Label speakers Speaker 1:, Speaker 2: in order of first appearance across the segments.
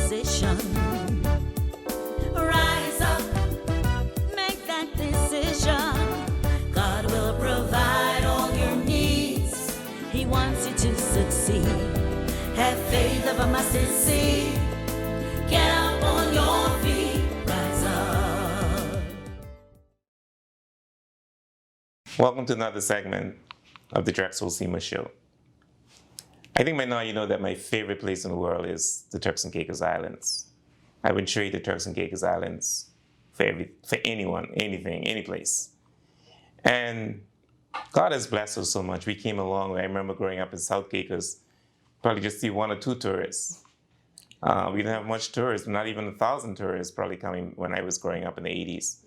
Speaker 1: decision. Rise up, make that decision. God will provide all your needs. He wants you to succeed. Have faith of a mustard seed. Get up on your feet. Rise up.
Speaker 2: Welcome to another segment of the Drexel Seamer Show. I think by now you know that my favorite place in the world is the Turks and Caicos Islands. I would trade the Turks and Caicos Islands for anyone, anything, any place. And God has blessed us so much. We came a long way. I remember growing up in South Caicos, probably just see 1 or 2 tourists. We didn't have much tourists, not even 1,000 tourists probably coming when I was growing up in the 80s.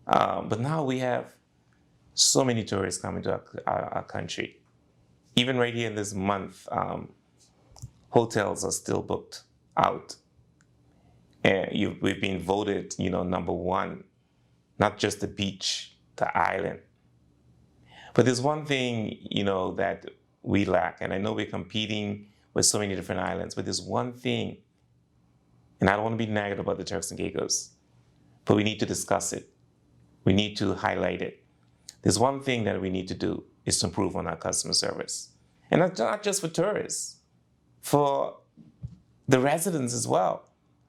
Speaker 2: But now we have so many tourists coming to our country. Even right here in this month, hotels are still booked out. And we've been voted, number 1, not just the beach, the island. But there's one thing, that we lack, and I know we're competing with so many different islands, but there's one thing, and I don't want to be negative about the Turks and Caicos, but we need to discuss it. We need to highlight it. There's one thing that we need to do is to improve on our customer service. And that's not just for tourists, for the residents as well.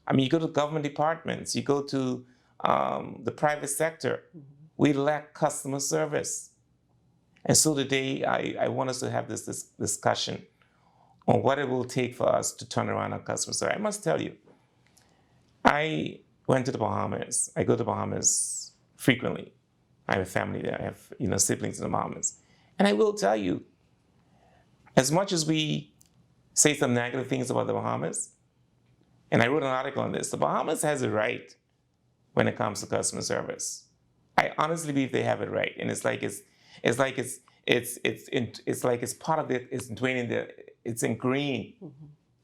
Speaker 2: I mean, you go to government departments, you go to the private sector, we lack customer service. And so today, I want us to have this discussion on what it will take for us to turn around our customer service. I must tell you, I went to the Bahamas. I go to the Bahamas frequently. I have a family there. I have, siblings in the Bahamas. And I will tell you, as much as we say some negative things about the Bahamas, and I wrote an article on this, the Bahamas has it right when it comes to customer service. I honestly believe they have it right, and it's like it's part of it. It's ingrained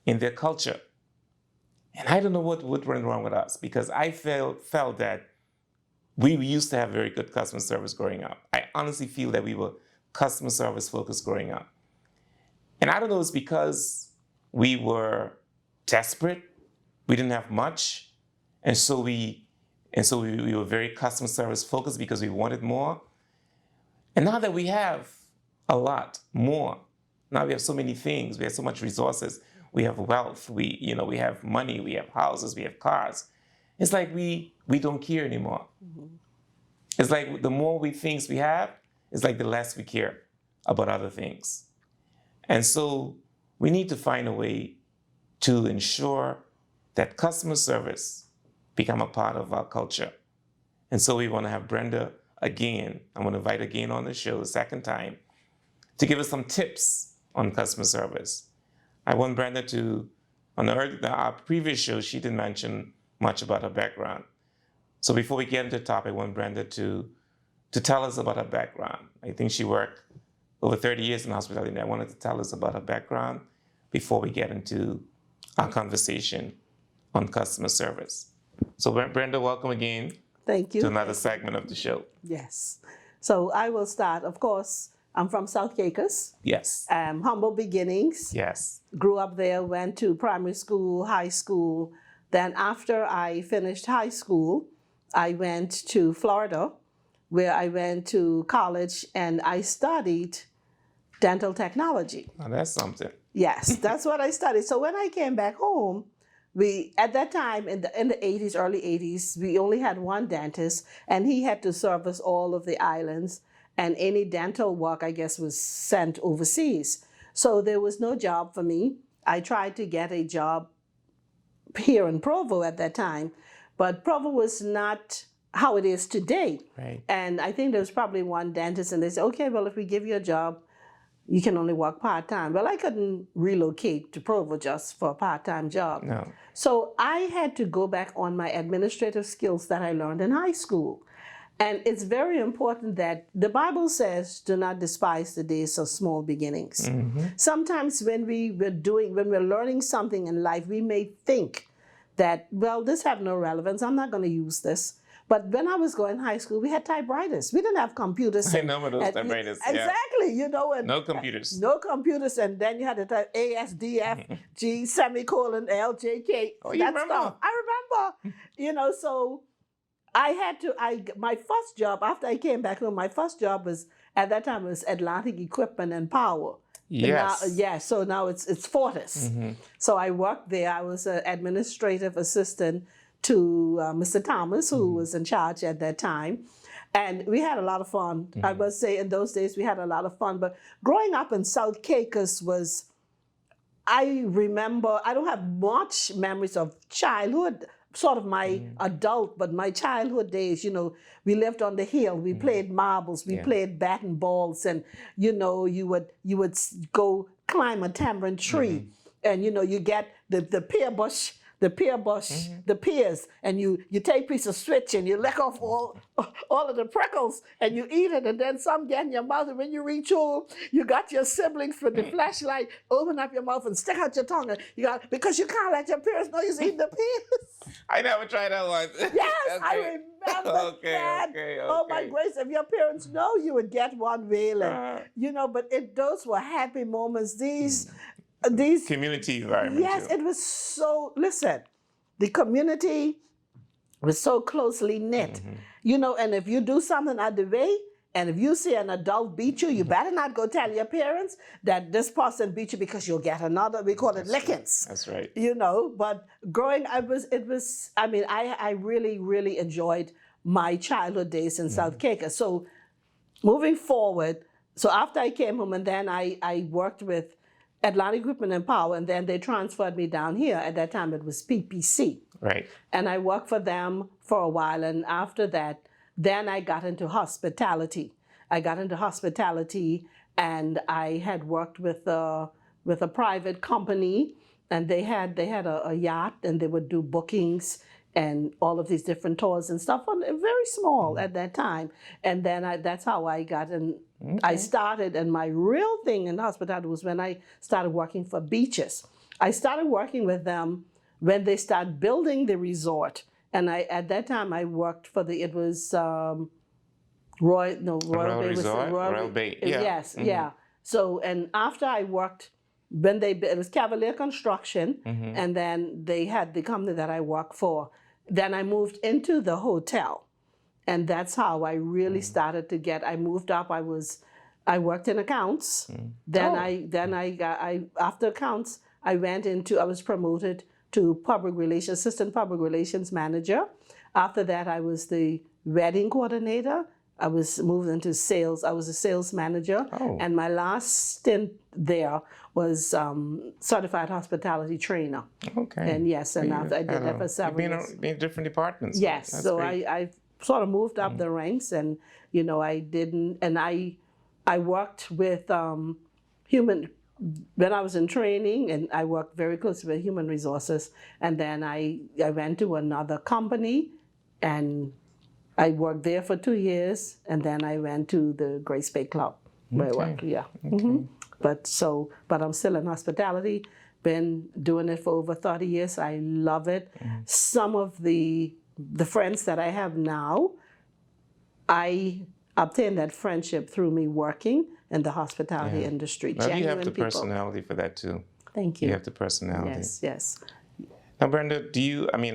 Speaker 2: in their culture. And I don't know what went wrong with us, because I felt that we used to have very good customer service growing up. I honestly feel that we were customer service focused growing up. And I don't know, it's because we were desperate, we didn't have much, and so we were very customer service focused because we wanted more. And now that we have a lot more, now we have so many things, we have so much resources, we have wealth, we have money, we have houses, we have cars. It's like we don't care anymore. Mm-hmm. It's like the more things we have, it's like the less we care about other things. And so we need to find a way to ensure that customer service become a part of our culture. And so we want to have Brenda again. I'm going to invite her again on the show the second time to give us some tips on customer service. I want Brenda to, on our previous show, she didn't mention much about her background. So before we get into the topic, I want Brenda to tell us about her background. I think she worked over 30 years in hospitality. I wanted to tell us about her background before we get into our conversation on customer service. So Brenda, welcome again.
Speaker 3: Thank you.
Speaker 2: To another segment of the show.
Speaker 3: Yes. So I will start. Of course, I'm from South Caicos.
Speaker 2: Yes.
Speaker 3: Humble beginnings.
Speaker 2: Yes.
Speaker 3: Grew up there, went to primary school, high school. Then after I finished high school, I went to Florida, where I went to college and I studied dental technology.
Speaker 2: Oh, that's something.
Speaker 3: Yes, that's what I studied. So when I came back home, at that time in the 80s, early 80s, we only had one dentist, and he had to service all of the islands, and any dental work, I guess, was sent overseas. So there was no job for me. I tried to get a job here in Provo at that time, but Provo was not how it is today.
Speaker 2: Right.
Speaker 3: And I think there was probably one dentist, and they said, okay, well, if we give you a job, you can only work part-time. Well, I couldn't relocate to Provo just for a part-time job.
Speaker 2: No.
Speaker 3: So I had to go back on my administrative skills that I learned in high school. And it's very important that the Bible says, do not despise the days of small beginnings. Mm-hmm. Sometimes when we're learning something in life, we may think that, well, this have no relevance. I'm not going to use this. But when I was going to high school, we had typewriters. We didn't have computers.
Speaker 2: I know what those typewriters.
Speaker 3: Exactly, you know. And
Speaker 2: no computers.
Speaker 3: No computers, and then you had to type ASDF, semicolon, LJK.
Speaker 2: Oh, you remember?
Speaker 3: Stuff. I remember, you know, so my first job, after I came back home, my first job was, at that time, was Atlantic Equipment and Power.
Speaker 2: Yes.
Speaker 3: So now it's Fortis. So I worked there. I was an administrative assistant to Mr. Thomas, who was in charge at that time. And we had a lot of fun. I must say, in those days, we had a lot of fun. But growing up in South Caicos was, I remember, I don't have much memories of childhood, sort of my adult, but my childhood days, you know, we lived on the hill, we played marbles, we played bat and balls, and, you know, you would go climb a tamarind tree, and, you know, you get the pear bush, the pears, and you take a piece of switch and you lick off all of the prickles and you eat it, and then some get in your mouth, and when you reach home, you got your siblings with the flashlight, open up your mouth and stick out your tongue, and because you can't let your parents know you're eating the pears.
Speaker 2: I never tried that one.
Speaker 3: Yes,
Speaker 2: Okay.
Speaker 3: I remember that. Oh my grace, if your parents know, you would get one wailing. You know, but those were happy moments. These
Speaker 2: community environment.
Speaker 3: Yes,
Speaker 2: too.
Speaker 3: it was so, listen, the community was so closely knit, you know, and if you do something out the way, and if you see an adult beat you, you better not go tell your parents that this person beat you, because you'll get another, we call it lickings.
Speaker 2: That's right.
Speaker 3: You know, but growing, I really, really enjoyed my childhood days in South Caicos. So moving forward, so after I came home, and then I worked with Atlantic Equipment and Power, and then they transferred me down here. At that time, it was PPC.
Speaker 2: Right.
Speaker 3: And I worked for them for a while, and after that, then I got into hospitality. And I had worked with a private company, and they had a yacht, and they would do bookings and all of these different tours and stuff. Very small at that time. And then that's how I got in. Okay. I started, and my real thing in hospitality was when I started working for beaches. I started working with them when they started building the resort. And at that time I worked for Royal Bay.
Speaker 2: Yeah.
Speaker 3: Yes, yeah. So, and after I worked, it was Cavalier Construction, and then they had the company that I worked for. Then I moved into the hotel, and that's how I really started to I moved up. I worked in accounts. After accounts, I was promoted to assistant public relations manager. After that, I was the wedding coordinator. I was moved into sales. I was a sales manager. Oh. And my last stint there was certified hospitality trainer. Okay. And yes, and I did that for several years.
Speaker 2: Been in different departments.
Speaker 3: Yes. That's so I sort of moved up the ranks, and, you know, I worked with when I was in training, and I worked very closely with human resources, and then I went to another company, and I worked there for 2 years, and then I went to the Grace Bay Club where I worked. Yeah. Okay. But I'm still in hospitality. Been doing it for over 30 years. I love it. Some of the friends that I have now, I obtained that friendship through me working in the hospitality industry.
Speaker 2: Well, you have the personality for that too.
Speaker 3: Thank you.
Speaker 2: You have the personality.
Speaker 3: Yes.
Speaker 2: Now, Brenda,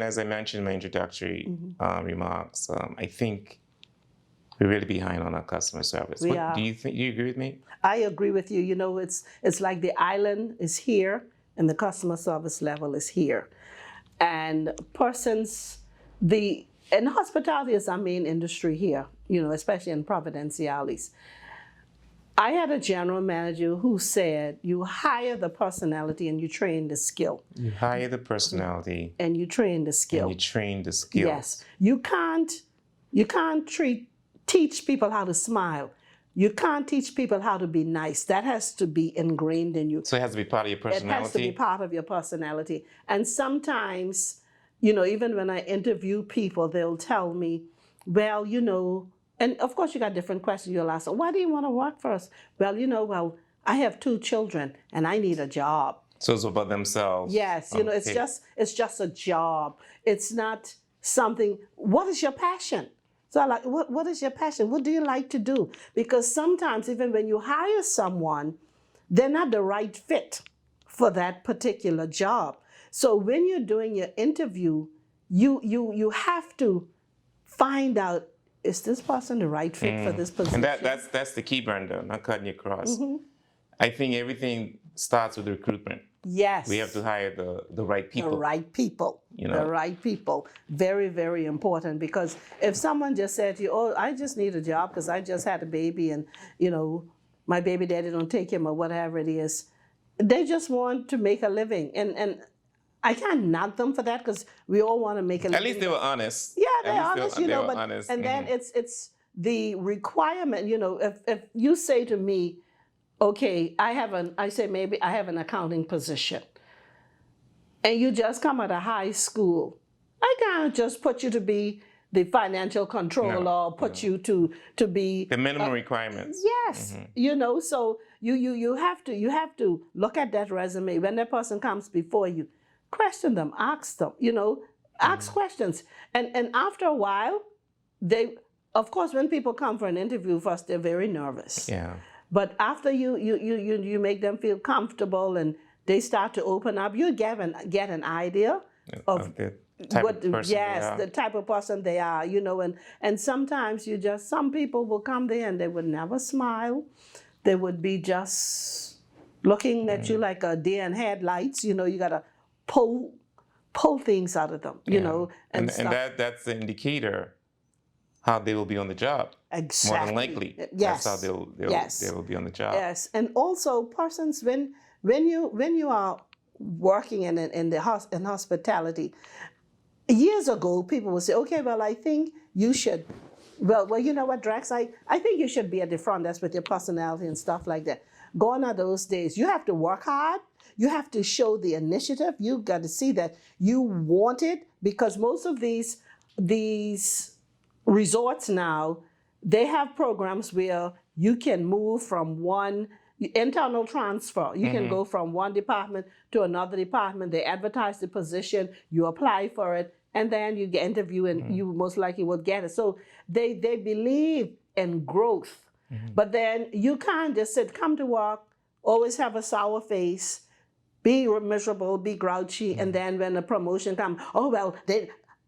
Speaker 2: as I mentioned in my introductory remarks, I think we're really behind on our customer service.
Speaker 3: We are.
Speaker 2: Do you agree with me?
Speaker 3: I agree with you. You know, it's like the island is here and the customer service level is here. And and hospitality is our main industry here, you know, especially in Providenciales. I had a general manager who said, you hire the personality and you train the skill.
Speaker 2: You hire the personality.
Speaker 3: And you train the skill.
Speaker 2: And you train the skill.
Speaker 3: Yes. You can't teach people how to smile. You can't teach people how to be nice. That has to be ingrained in you.
Speaker 2: So it has to be part of your personality?
Speaker 3: It has to be part of your personality. And sometimes, you know, even when I interview people, they'll tell me, well, you know, and of course you got different questions. You'll ask, why do you want to work for us? Well, you know, I have 2 children and I need a job.
Speaker 2: So it's about themselves.
Speaker 3: Yes, you know, it's just a job. It's not something. What is your passion? So I like, what is your passion? What do you like to do? Because sometimes even when you hire someone, they're not the right fit for that particular job. So when you're doing your interview, you have to find out, is this person the right fit for this position?
Speaker 2: And that's the key, Brenda, not cutting you across. I think everything starts with recruitment.
Speaker 3: Yes.
Speaker 2: We have to hire the right people.
Speaker 3: The right people.
Speaker 2: You know?
Speaker 3: The right people. Very, very important, because if someone just said to you, oh, I just need a job because I just had a baby and, you know, my baby daddy don't take him or whatever it is, they just want to make a living. And I can't knock them for that, because we all want to make a living.
Speaker 2: At least they were honest.
Speaker 3: Yeah, they're honest, you know, but
Speaker 2: honest.
Speaker 3: and then it's the requirement, you know, if you say to me, okay, I say maybe I have an accounting position, and you just come out of high school, I can't just put you to be the financial controller or put you to be
Speaker 2: the minimum requirements.
Speaker 3: Yes, you know, so you have to look at that resume when that person comes before you, question them, ask them, you know, ask questions, and after a while, they, of course, when people come for an interview first, they're very nervous.
Speaker 2: Yeah.
Speaker 3: But after you make them feel comfortable and they start to open up, you get an idea of
Speaker 2: the type of person they are.
Speaker 3: the type of person they are, you know, and sometimes some people will come there and they would never smile. They would be just looking at you like a deer in headlights, you know, you gotta pull things out of them, you know. And
Speaker 2: that's the indicator how they will be on the job.
Speaker 3: Exactly.
Speaker 2: More than likely.
Speaker 3: Yes.
Speaker 2: That's how they will be on the job.
Speaker 3: Yes. And also persons, when you are working in hospitality, years ago people would say, okay, well, I think you should, well, you know what, Drax, I think you should be at the front desk with your personality and stuff like that. Gone are those days. You have to work hard. You have to show the initiative. You got to see that you want it, because most of these resorts now, they have programs where you can move from one internal transfer. You can go from one department to another department. They advertise the position, you apply for it, and then you get interviewed and you most likely will get it. So they believe in growth. But then you can't just come to work, always have a sour face, be miserable, be grouchy, and then when a promotion comes, oh, well,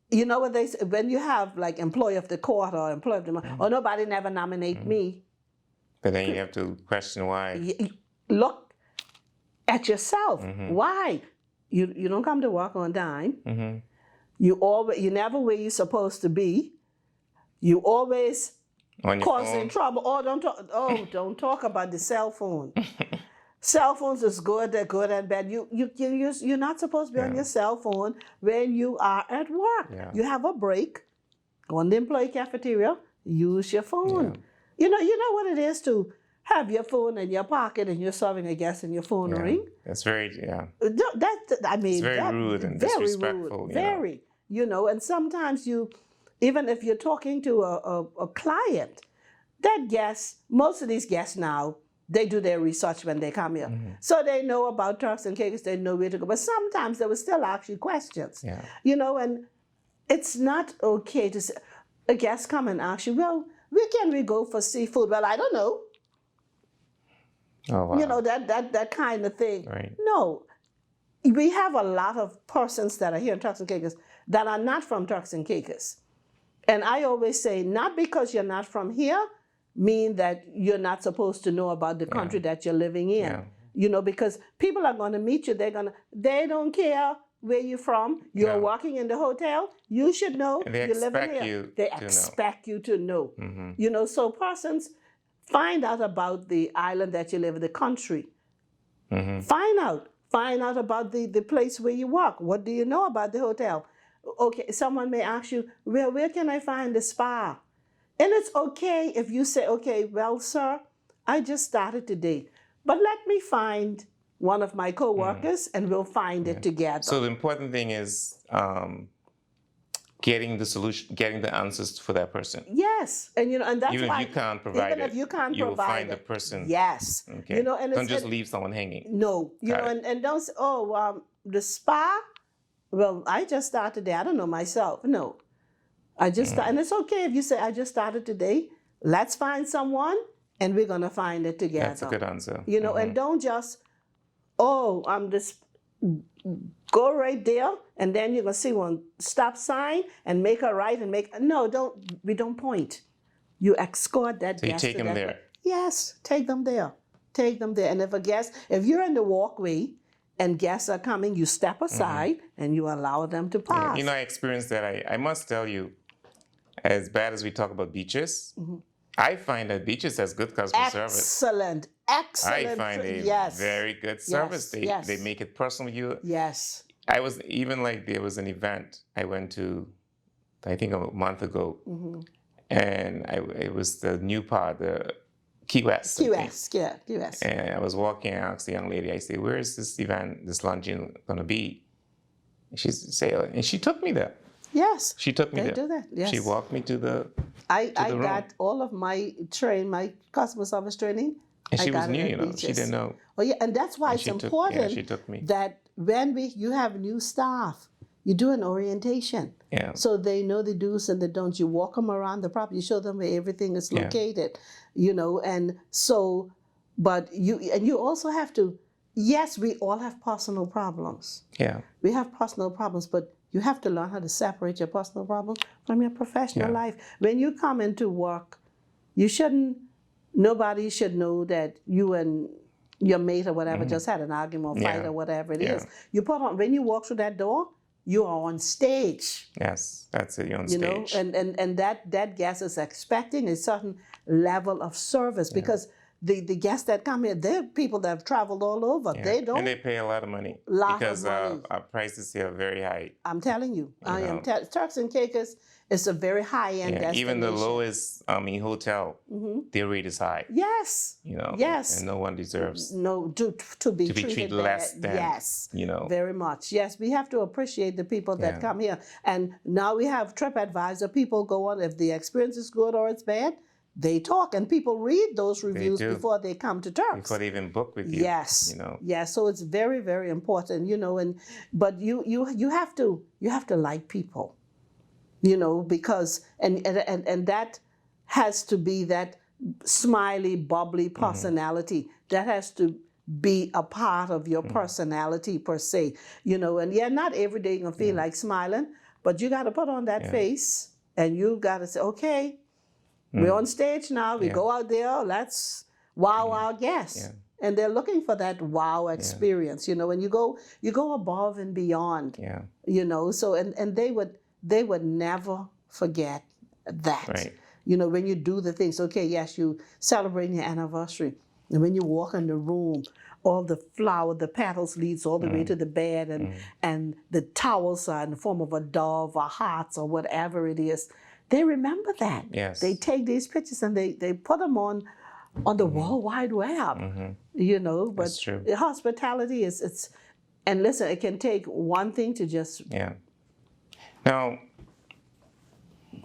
Speaker 3: you know what they say, when you have like employee of the quarter or employee of the month, oh, nobody never nominate me.
Speaker 2: But then you have to question why.
Speaker 3: Look at yourself. Why? You don't come to work on dime. You never where you're supposed to be. You always causing trouble. Don't talk about the cell phone. Cell phones is good, they're good and bad. You're not supposed to be on your cell phone when you are at work. You have a break, go in the employee cafeteria, use your phone. You know what it is to have your phone in your pocket and you're serving a guest and your phone ring?
Speaker 2: That's very,
Speaker 3: it's
Speaker 2: very rude and disrespectful.
Speaker 3: Very, you know, and sometimes even if you're talking to a client, that guest, most of these guests now, they do their research when they come here. So they know about Turks and Caicos, they know where to go. But sometimes they will still ask you questions. You know, and it's not okay to say, a guest come and ask you, well, where can we go for seafood? Well, I don't know.
Speaker 2: Oh, wow.
Speaker 3: You know, that kind of thing.
Speaker 2: Right.
Speaker 3: No. We have a lot of persons that are here in Turks and Caicos that are not from Turks and Caicos. And I always say, not because you're not from here, mean that you're not supposed to know about the country that you're living in. You know, because people are going to meet you, they don't care where you're from. You're working in the hotel, you should know.
Speaker 2: And they
Speaker 3: you're living here. They expect you to know. You know, so persons, find out about the island that you live in, the country. Find out about the place where you work. What do you know about the hotel? Okay, someone may ask you, well, where can I find the spa? And it's okay if you say, okay, well, sir, I just started today, but let me find one of my coworkers and we'll find it together.
Speaker 2: So the important thing is getting the solution, getting the answers for that person.
Speaker 3: Yes, and you know, and that's
Speaker 2: even
Speaker 3: why
Speaker 2: if you can't provide
Speaker 3: even if you can't
Speaker 2: you will
Speaker 3: provide
Speaker 2: find the person.
Speaker 3: Yes,
Speaker 2: Okay.
Speaker 3: you know, and
Speaker 2: don't just leave someone hanging.
Speaker 3: No, you know, and don't say, the spa. well, I just started today. I don't know myself. No, I just and it's okay if you say I just started today. Let's find someone, and we're gonna find it together.
Speaker 2: That's a good answer.
Speaker 3: You know, and don't just, oh, I'm just go right there, and then you're gonna see one stop sign and make a right and make no. We don't point. You escort that
Speaker 2: So you
Speaker 3: guest
Speaker 2: take
Speaker 3: to
Speaker 2: them
Speaker 3: that
Speaker 2: there.
Speaker 3: place. Yes, take them there. Take them there. And if you're in the walkway and guests are coming, you step aside and you allow them to
Speaker 2: Yeah,
Speaker 3: pass.
Speaker 2: you know, I experienced that. I must tell you, as bad as we talk about beaches, I find that beaches has good customer service.
Speaker 3: Excellent. Excellent.
Speaker 2: I find a
Speaker 3: yes.
Speaker 2: very good service.
Speaker 3: Yes.
Speaker 2: They make it personal with you.
Speaker 3: Yes.
Speaker 2: I was even like there was an event I went to, I think a month ago, and it was the new part, the Key West. I think.
Speaker 3: Key West.
Speaker 2: And I was walking, I asked the young lady, I said, "Where is this event, this luncheon gonna be?" And she took me there.
Speaker 3: Yes.
Speaker 2: She took me
Speaker 3: They
Speaker 2: there.
Speaker 3: do that. Yes.
Speaker 2: She walked me to the,
Speaker 3: I
Speaker 2: the room.
Speaker 3: got all of my customer service training.
Speaker 2: and
Speaker 3: I
Speaker 2: she was
Speaker 3: got it
Speaker 2: new,
Speaker 3: at
Speaker 2: you know, she
Speaker 3: beaches.
Speaker 2: didn't know.
Speaker 3: Oh yeah, and that's why
Speaker 2: And
Speaker 3: it's
Speaker 2: she took-
Speaker 3: important
Speaker 2: she took me.
Speaker 3: that when you have new staff, you do an orientation.
Speaker 2: Yeah.
Speaker 3: So they know the do's and the don'ts. You walk them around the property. You show them where everything is
Speaker 2: Yeah.
Speaker 3: located, you know. And so, but you also have to. Yes, we all have personal problems.
Speaker 2: Yeah.
Speaker 3: We have personal problems, but you have to learn how to separate your personal problem from your professional
Speaker 2: Yeah.
Speaker 3: life. When you come into work, you shouldn't. Nobody should know that you and your mate or whatever just had an argument or fight
Speaker 2: Yeah.
Speaker 3: or whatever it
Speaker 2: Yeah.
Speaker 3: is. You put on when you walk through that door, you are on stage.
Speaker 2: Yes, that's it. You're on
Speaker 3: You know,
Speaker 2: stage.
Speaker 3: and that guest is expecting a certain level of service because the guests that come here, they're people that have traveled all over.
Speaker 2: Yeah.
Speaker 3: They don't.
Speaker 2: And they pay a lot of money
Speaker 3: Lot of
Speaker 2: because
Speaker 3: money.
Speaker 2: Our prices here are very high.
Speaker 3: I'm telling you, I am.
Speaker 2: know.
Speaker 3: Turks and Caicos is a very high-end
Speaker 2: Yeah.
Speaker 3: destination.
Speaker 2: Even the lowest hotel, their rate is high.
Speaker 3: Yes.
Speaker 2: You know.
Speaker 3: Yes.
Speaker 2: And no one deserves
Speaker 3: No, to be treated
Speaker 2: less
Speaker 3: bad.
Speaker 2: than.
Speaker 3: Yes.
Speaker 2: You know.
Speaker 3: Very much. Yes, we have to appreciate the people that
Speaker 2: Yeah.
Speaker 3: come here. And now we have TripAdvisor. People go on, if the experience is good or it's bad, they talk. And people read those reviews
Speaker 2: do.
Speaker 3: before they come to Turks.
Speaker 2: Before they even book with you.
Speaker 3: Yes.
Speaker 2: You know.
Speaker 3: Yes. So it's very, very important, you know, but you have to like people, you know, because and that has to be that smiley, bubbly personality. That has to be a part of your personality per se. You know, and not every day you're gonna feel like smiling, but you gotta put on that face and you gotta say, okay, we're on stage now, we go out there, let's wow our guests.
Speaker 2: Yeah.
Speaker 3: And they're looking for that wow experience, you know, and you go above and beyond,
Speaker 2: Yeah.
Speaker 3: you know, so and they would never forget that.
Speaker 2: Right.
Speaker 3: You know, when you do the things, okay, yes, you celebrating your anniversary. And when you walk in the room, all the the petals leads all the way to the bed and the towels are in the form of a dove or hearts or whatever it is. They remember that.
Speaker 2: Yes.
Speaker 3: They take these pictures and they put them on the World Wide Web. You know, but
Speaker 2: That's true.
Speaker 3: hospitality and listen, it can take one thing to just
Speaker 2: Yeah. Now,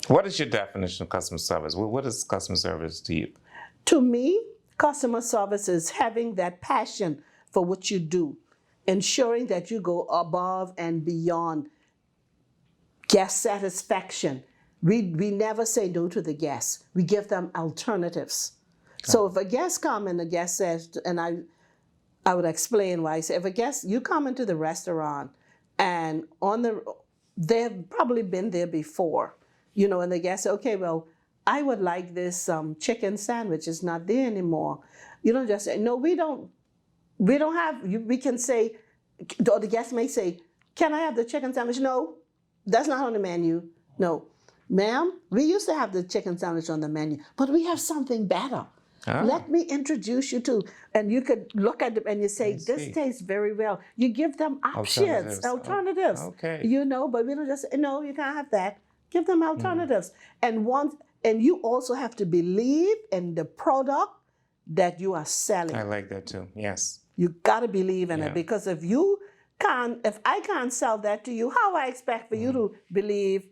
Speaker 2: what is your definition of customer service? What is customer service to you?
Speaker 3: To me, customer service is having that passion for what you do, ensuring that you go above and beyond guest satisfaction. We never say no to the guests. We give them alternatives. So if a guest comes and the guest says, and I would explain why I say, if a guest, you come into the restaurant and they've probably been there before, you know, and the guest say, okay, well, I would like this chicken sandwich. It's not there anymore. You don't just say, no, we don't have, we can say, or the guest may say, can I have the chicken sandwich? No, that's not on the menu. No, ma'am, we used to have the chicken sandwich on the menu, but we have something better.
Speaker 2: Ah.
Speaker 3: Let me introduce you to, and you could look at them and you say, this
Speaker 2: see.
Speaker 3: tastes very well. You give them options, alternatives.
Speaker 2: Okay.
Speaker 3: You know, but we don't just say, no, you can't have that. Give them alternatives. And you also have to believe in the product that you are selling.
Speaker 2: I like that too. Yes.
Speaker 3: You got to believe in
Speaker 2: Yeah.
Speaker 3: it, because if I can't sell that to you, how I expect for you to believe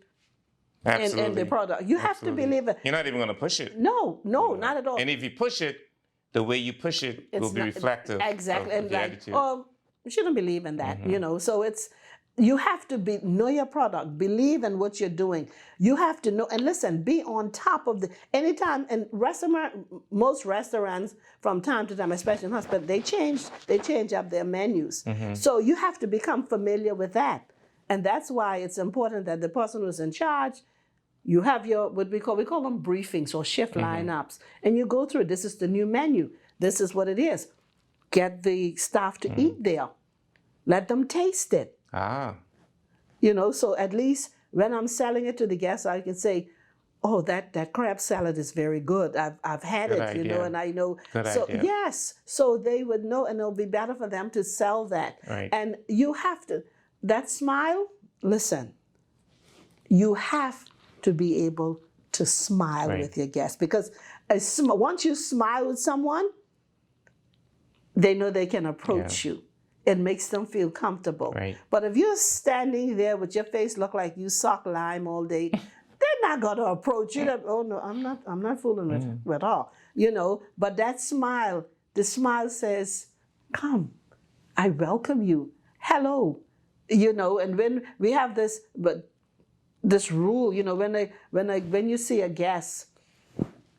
Speaker 2: Absolutely.
Speaker 3: in the product? You have to
Speaker 2: Absolutely.
Speaker 3: believe it.
Speaker 2: You're not even going to push it.
Speaker 3: No, not at all.
Speaker 2: And if you push it, the way you push it will be
Speaker 3: not-
Speaker 2: reflective
Speaker 3: exactly,
Speaker 2: of
Speaker 3: and
Speaker 2: the
Speaker 3: like,
Speaker 2: attitude.
Speaker 3: oh, you shouldn't believe in that, you know. So you have to know your product, believe in what you're doing. You have to know, and listen, be on top of anytime. And most restaurants from time to time, especially in hospitals, they change up their menus. So you have to become familiar with that. And that's why it's important that the person who's in charge, you have your, what we call them briefings or shift lineups. And you go through, this is the new menu. This is what it is. Get the staff to eat there. Let them taste it. So at least when I'm selling it to the guests, I can say, oh, that crab salad is very good. I've had
Speaker 2: Good
Speaker 3: it,
Speaker 2: idea.
Speaker 3: and I know.
Speaker 2: Good
Speaker 3: so
Speaker 2: idea.
Speaker 3: Yes, so they would know, and it'll be better for them to sell that.
Speaker 2: Right.
Speaker 3: And you have to, that smile, listen, you have to be able to smile with your guests, because once you smile with someone, they know they can approach you. It makes them feel comfortable.
Speaker 2: Right.
Speaker 3: But if you're standing there with your face look like you suck lime all day, they're not going to approach you. Oh no, I'm not fooling with her. But that smile, the smile says, "Come, I welcome you. Hello." And when we have this rule, when you see a guest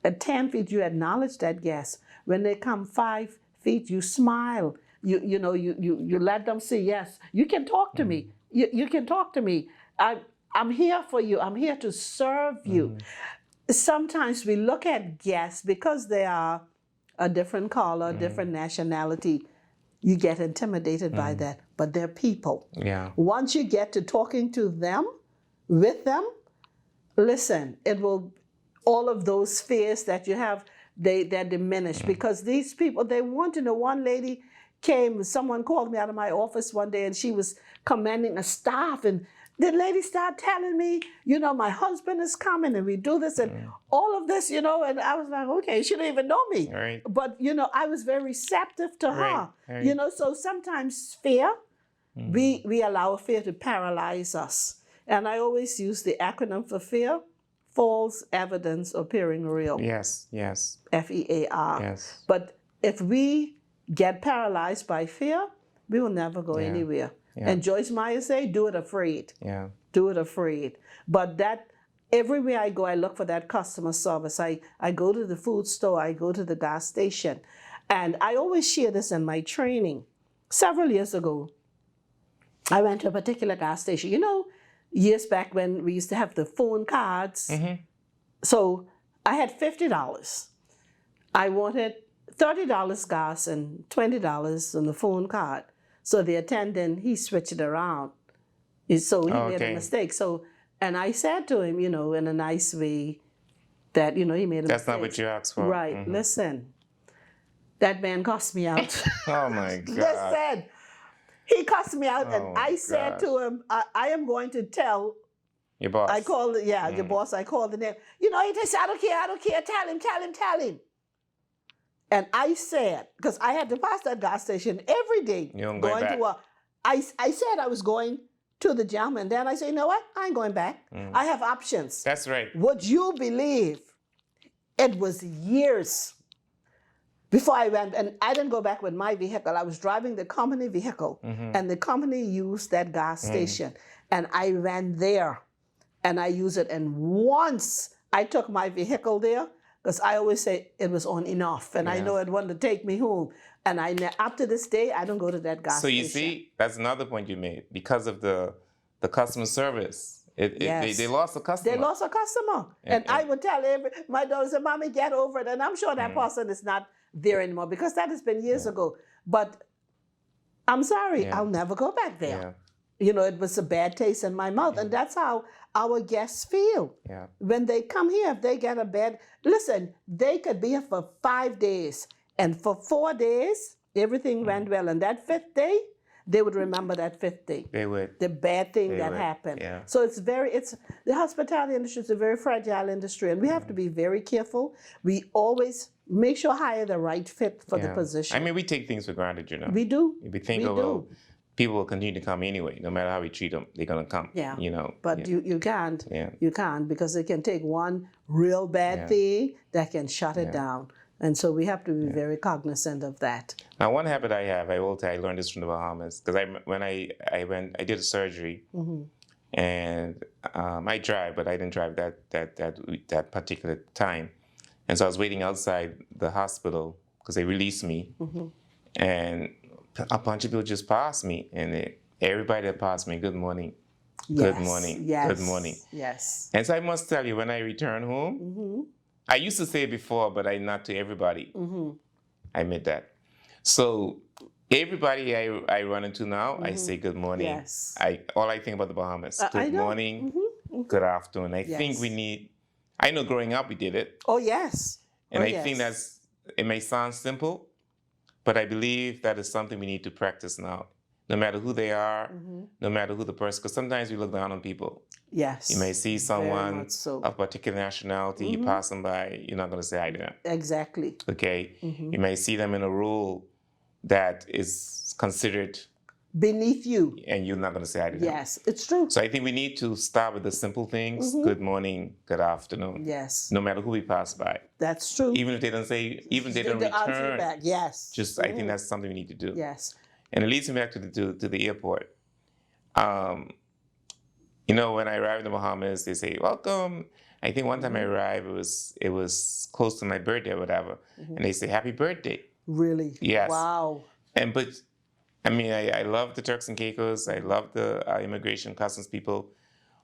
Speaker 3: at 10 feet, you acknowledge that guest. When they come 5 feet, you smile. You let them see, yes, you can talk to me. You can talk to me. I'm here for you. I'm here to serve you. Sometimes we look at guests because they are a different color, different nationality. You get intimidated by that, but they're people.
Speaker 2: Yeah.
Speaker 3: Once you get to talking to them, with them, listen, all of those fears that you have, they're diminished, because these people, they want to know. One lady someone called me out of my office one day, and she was commending a staff, and the lady started telling me, my husband is coming, and we do this, and all of this, and I was like, okay, she didn't even know me.
Speaker 2: Right.
Speaker 3: But, I was very receptive to her.
Speaker 2: Right.
Speaker 3: So sometimes fear, we allow fear to paralyze us. And I always use the acronym for fear: false evidence appearing real.
Speaker 2: Yes.
Speaker 3: FEAR.
Speaker 2: Yes.
Speaker 3: But if we get paralyzed by fear, we will never go anywhere.
Speaker 2: Yeah.
Speaker 3: And Joyce Meyer say, do it afraid.
Speaker 2: Yeah.
Speaker 3: Do it afraid. But everywhere I go, I look for that customer service. I go to the food store, I go to the gas station. And I always share this in my training. Several years ago, I went to a particular gas station. Years back when we used to have the phone cards. So I had $50. I wanted $30 gas and $20 on the phone card. So the attendant, he switched it around. So he made a mistake. And I said to him, in a nice way, that, he made a mistake.
Speaker 2: That's not what you asked for.
Speaker 3: Right. Listen, that man cussed me out.
Speaker 2: Oh my God.
Speaker 3: Listen, he cussed me out, and I said to him, I am going to tell
Speaker 2: your boss.
Speaker 3: I called, your boss. I called the name. He said, I don't care. Tell him. And I said, because I had to pass that gas station every day.
Speaker 2: You going back.
Speaker 3: I said I was going to the gym, and then I said, you know what? I ain't going back. I have options.
Speaker 2: That's right.
Speaker 3: Would you believe it was years before I went, and I didn't go back with my vehicle. I was driving the company vehicle, and the company used that gas station. And I ran there, and I used it. And once I took my vehicle there, because I always say it was on enough, and I know it wanted to take me home. And up to this day, I don't go to that gas station.
Speaker 2: So you see, that's another point you made. Because of the customer service, they lost a customer.
Speaker 3: They lost a customer. And I would tell my daughter, say, Mommy, get over it. And I'm sure that person is not there anymore, because that has been years ago. But I'm sorry, I'll never go back there. It was a bad taste in my mouth. And that's how our guests feel. When they come here, if they get listen, they could be here for 5 days. And for 4 days, everything went well. And that 5th day, they would remember that 5th day.
Speaker 2: They would.
Speaker 3: The bad thing that happened.
Speaker 2: Yeah.
Speaker 3: So the hospitality industry is a very fragile industry, and we have to be very careful. We always make sure hire the right fit for the position.
Speaker 2: I mean, we take things for granted,
Speaker 3: We do.
Speaker 2: We think, people will continue to come anyway. No matter how we treat them, they're going to come.
Speaker 3: Yeah.
Speaker 2: But
Speaker 3: you can't.
Speaker 2: Yeah.
Speaker 3: You can't, because it can take one real bad thing that can shut it down. And so we have to be very cognizant of that.
Speaker 2: Now, one habit I have, I will tell you, I learned this from the Bahamas, because when I did a surgery, and I drive, but I didn't drive that particular time. And so I was waiting outside the hospital because they released me, and a bunch of people just passed me, and everybody that passed me, good morning, good morning, good morning.
Speaker 3: Yes.
Speaker 2: And so I must tell you, when I return home, I used to say it before, but not to everybody. I admit that. So everybody I run into now, I say good morning.
Speaker 3: Yes.
Speaker 2: All I think about the Bahamas. Good morning, good afternoon. I think we need. I know growing up we did it.
Speaker 3: Oh yes.
Speaker 2: And I think it may sound simple, but I believe that is something we need to practice now. No matter who they are, no matter who the person, because sometimes we look down on people.
Speaker 3: Yes.
Speaker 2: You may see someone
Speaker 3: so.
Speaker 2: of particular nationality, you pass them by, you're not going to say hi to them.
Speaker 3: Exactly.
Speaker 2: Okay? You may see them in a role that is considered
Speaker 3: beneath you,
Speaker 2: and you're not going to say hi to them.
Speaker 3: Yes, it's true.
Speaker 2: So I think we need to start with the simple things. Good morning, good afternoon.
Speaker 3: Yes.
Speaker 2: No matter who we pass by.
Speaker 3: That's true.
Speaker 2: Even if they don't say, even if they don't return.
Speaker 3: Back. Yes.
Speaker 2: Just I think that's something we need to do.
Speaker 3: Yes.
Speaker 2: And it leads me back to the airport. You know, when I arrive in the Bahamas, they say, welcome. I think one time I arrived, it was close to my birthday or whatever. And they say, happy birthday.
Speaker 3: Really?
Speaker 2: Yes.
Speaker 3: Wow.
Speaker 2: But I mean, I love the Turks and Caicos. I love the immigration customs people.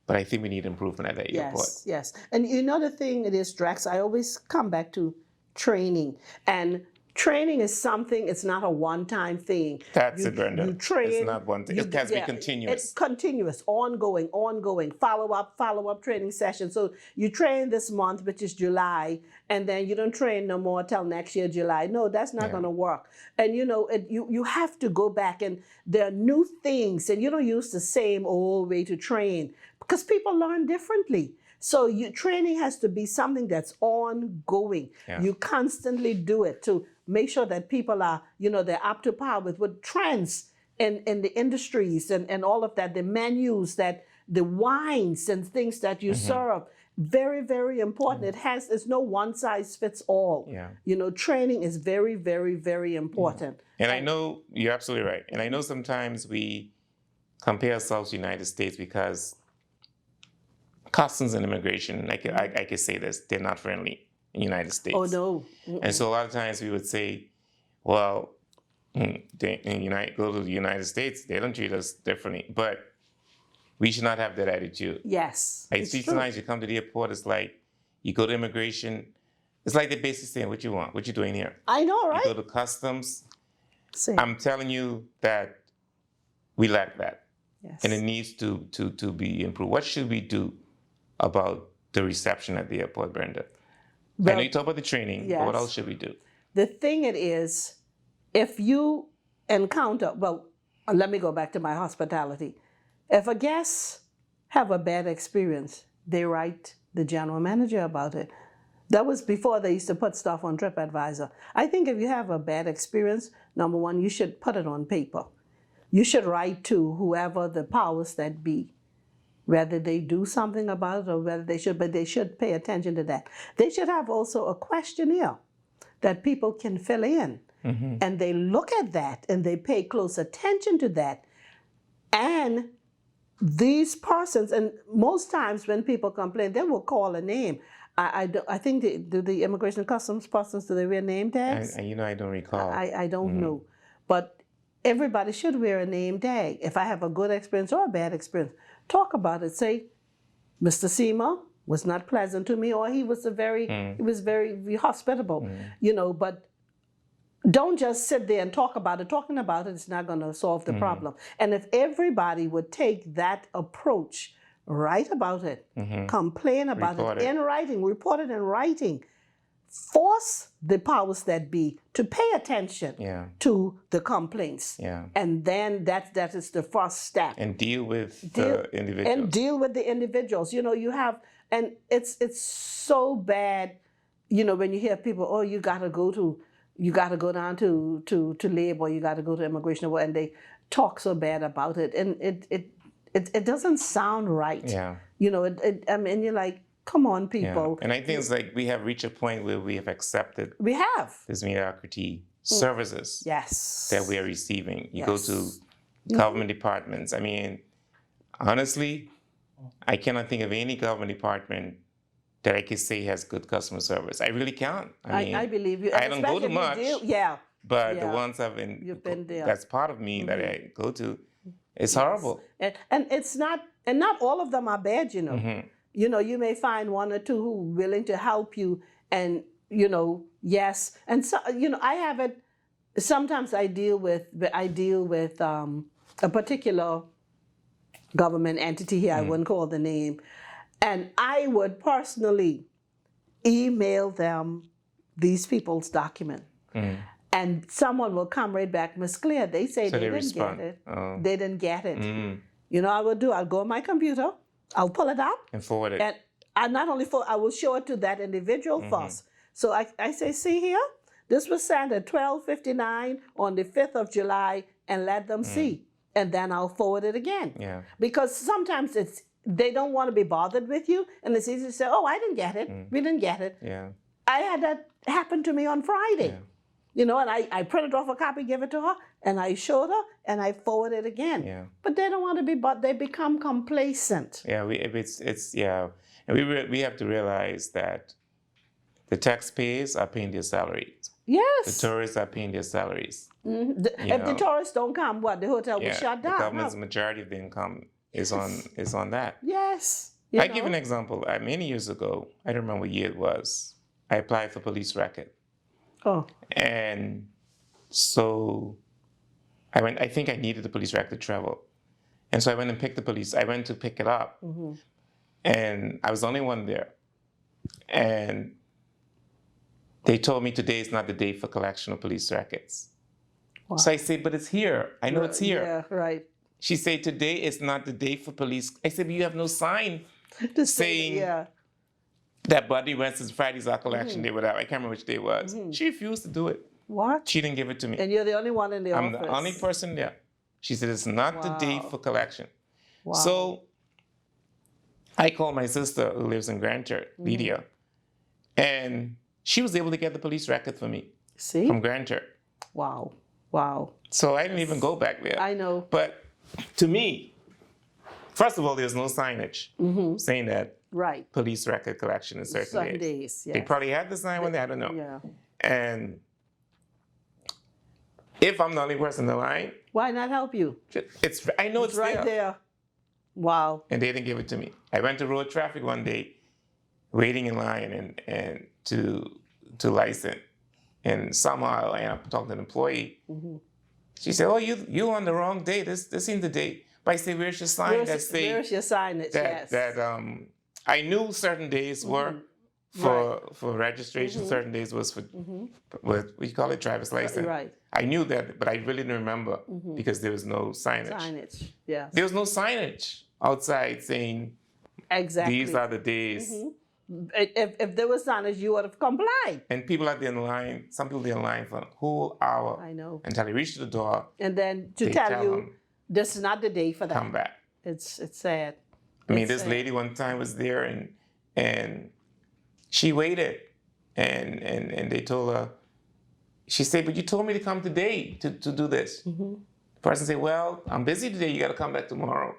Speaker 2: But I think we need improvement at that airport.
Speaker 3: Yes. And you know the thing it is, Drax, I always come back to training. And training is something, it's not a one-time thing.
Speaker 2: That's it, Brenda.
Speaker 3: You train.
Speaker 2: It's not one thing. It has to be continuous.
Speaker 3: It's continuous, ongoing, follow-up training session. So you train this month, which is July, and then you don't train no more till next year, July. No, that's not going to work. And you know, you have to go back, and there are new things, and you don't use the same old way to train because people learn differently. So training has to be something that's ongoing. Yeah. You constantly do it to make sure that people are, they're up to par with trends in the industries and all of that, the menus, that the wines and things that you serve. Very, very important. It's no one size fits all. Yeah. Training is very, very, very important.
Speaker 2: Yeah. And I know you're absolutely right. And I know sometimes we compare ourselves to the United States because customs and immigration, I could say this, they're not friendly in the United States.
Speaker 3: Oh, no.
Speaker 2: And so a lot of times we would say, well, go to the United States, they don't treat us differently. But we should not have that attitude.
Speaker 3: Yes.
Speaker 2: I see sometimes you come to the airport, it's like you go to immigration, it's like they're basically saying, what you want? What you doing here?
Speaker 3: I know, right?
Speaker 2: You go to customs.
Speaker 3: Same.
Speaker 2: I'm telling you that we lack that.
Speaker 3: Yes.
Speaker 2: And it needs to be improved. What should we do about the reception at the airport, Brenda?
Speaker 3: Well,
Speaker 2: I know you talk about the training, but what else should we do?
Speaker 3: The thing it is, if you encounter, let me go back to my hospitality. If a guest have a bad experience, they write the general manager about it. That was before they used to put stuff on TripAdvisor. I think if you have a bad experience, number one, you should put it on paper. You should write to whoever the powers that be, whether they do something about it or whether they should, but they should pay attention to that. They should have also a questionnaire that people can fill in. And they look at that and they pay close attention to that. And these persons, and most times when people complain, they will call a name. I think the immigration and customs persons, do they wear name tags?
Speaker 2: I don't recall.
Speaker 3: I don't know. But everybody should wear a name tag. If I have a good experience or a bad experience, talk about it. Say, Mr. Seema was not pleasant to me, or he was he was very hospitable, but don't just sit there and talk about it. Talking about it is not going to solve the problem. And if everybody would take that approach, write about it, complain about it in writing, report it in writing, force the powers that be to pay attention to the complaints. And then that is the first step.
Speaker 2: And deal with the individuals.
Speaker 3: And deal with the individuals. You have, and it's so bad, when you hear people, oh, you got to go down to labor, you got to go to immigration, and they talk so bad about it. And it doesn't sound right.
Speaker 2: Yeah.
Speaker 3: I mean, you're like, Come on,
Speaker 2: Yeah.
Speaker 3: people.
Speaker 2: And I think it's like we have reached a point where we have accepted
Speaker 3: We have.
Speaker 2: this mediocrity services
Speaker 3: Yes.
Speaker 2: that we are receiving. You go to
Speaker 3: Yes.
Speaker 2: government departments. I mean, honestly, I cannot think of any government department that I could say has good customer service. I really can't.
Speaker 3: I believe you.
Speaker 2: I
Speaker 3: And
Speaker 2: don't go to
Speaker 3: especially if you
Speaker 2: much,
Speaker 3: yeah.
Speaker 2: but the
Speaker 3: Yeah.
Speaker 2: ones
Speaker 3: You've been there.
Speaker 2: that's part of me that I go to, it's horrible.
Speaker 3: And it's not, and not all of them are bad, you know.
Speaker 2: Mm-hmm.
Speaker 3: You know, you may find one or two who are willing to help you, and you know, yes. And so, you know, I have it. Sometimes I deal with a particular government entity here. I wouldn't call the name, and I would personally email them these people's document. And someone will come right back, Miss Claire, they say
Speaker 2: So
Speaker 3: they
Speaker 2: they
Speaker 3: didn't
Speaker 2: respond.
Speaker 3: get it.
Speaker 2: Oh.
Speaker 3: They didn't get it. You know, I'll go on my computer, I'll pull it up,
Speaker 2: And forward it.
Speaker 3: and I not only I will show it to that individual first. So I say, see here, this was sent at 12:59 on the 5th of July, and let them see. And then I'll forward it again.
Speaker 2: Yeah.
Speaker 3: Because sometimes they don't want to be bothered with you, and it's easy to say, oh, I didn't get it. We didn't get it.
Speaker 2: Yeah.
Speaker 3: I had that happen to me on Friday.
Speaker 2: Yeah.
Speaker 3: You know, and I printed off a copy, give it to her, and I showed her, and I forward it again.
Speaker 2: Yeah.
Speaker 3: But they don't want to be, but they become complacent.
Speaker 2: Yeah, and we have to realize that the taxpayers are paying their salaries.
Speaker 3: Yes.
Speaker 2: The tourists are paying their salaries.
Speaker 3: If the tourists don't come, what, the hotel will shut
Speaker 2: the
Speaker 3: down?
Speaker 2: government's majority of the income is on that.
Speaker 3: Yes.
Speaker 2: I give an example. Many years ago, I don't remember what year it was. I applied for police record,
Speaker 3: Oh.
Speaker 2: and so I went. I think I needed the police record to travel, and so I went and picked the police. I went to pick it up, and I was the only one there, and they told me today is not the day for collection of police records.
Speaker 3: Wow.
Speaker 2: So I said, but it's here. I know it's here.
Speaker 3: Yeah, right.
Speaker 2: She said, today is not the day for police. I said, but you have no sign
Speaker 3: To say,
Speaker 2: saying
Speaker 3: yeah.
Speaker 2: that Buddy Wednesdays, Fridays are collection day, whatever. I can't remember which day it was. She refused to do it.
Speaker 3: What?
Speaker 2: She didn't give it to me.
Speaker 3: And you're the only one in the
Speaker 2: I'm
Speaker 3: office.
Speaker 2: the only person there. She said, it's not the day
Speaker 3: Wow.
Speaker 2: for collection.
Speaker 3: Wow.
Speaker 2: So I called my sister who lives in Grand Church, Lydia, and she was able to get the police record for me
Speaker 3: See?
Speaker 2: from Grand Church.
Speaker 3: Wow. Wow.
Speaker 2: So I didn't even go back there.
Speaker 3: I know.
Speaker 2: But to me, first of all, there's no signage saying that
Speaker 3: Right.
Speaker 2: police record collection is certain days.
Speaker 3: Sundays, yes.
Speaker 2: They probably had the sign one day, I don't know.
Speaker 3: Yeah.
Speaker 2: And if I'm the only person in the line,
Speaker 3: Why not help you?
Speaker 2: I know it's
Speaker 3: right there. Wow.
Speaker 2: And they didn't give it to me. I went to road traffic one day, waiting in line and to license. And somehow I ended up talking to an employee. She said, "Oh, you on the wrong day. This ain't the day." But I said, "Where's your sign that say
Speaker 3: Where's your signage?
Speaker 2: that
Speaker 3: Yes.
Speaker 2: I knew certain days were for registration. Certain days was for what you call it, driver's license.
Speaker 3: Right.
Speaker 2: I knew that, but I really didn't remember because there was no signage.
Speaker 3: Signage. Yes.
Speaker 2: There was no signage outside saying
Speaker 3: Exactly.
Speaker 2: these are the days.
Speaker 3: If there was signage, you would have complied.
Speaker 2: And people are there in line. Some people are in line for a whole hour.
Speaker 3: I know.
Speaker 2: Until they reach the door,
Speaker 3: And then to
Speaker 2: they
Speaker 3: tell you,
Speaker 2: them,
Speaker 3: this is not the day for that.
Speaker 2: come back.
Speaker 3: It's sad.
Speaker 2: I mean,
Speaker 3: It's
Speaker 2: this
Speaker 3: sad.
Speaker 2: lady one time was there and she waited and they told her, she said, "But you told me to come today to do this." The person said, "Well, I'm busy today. You got to come back tomorrow."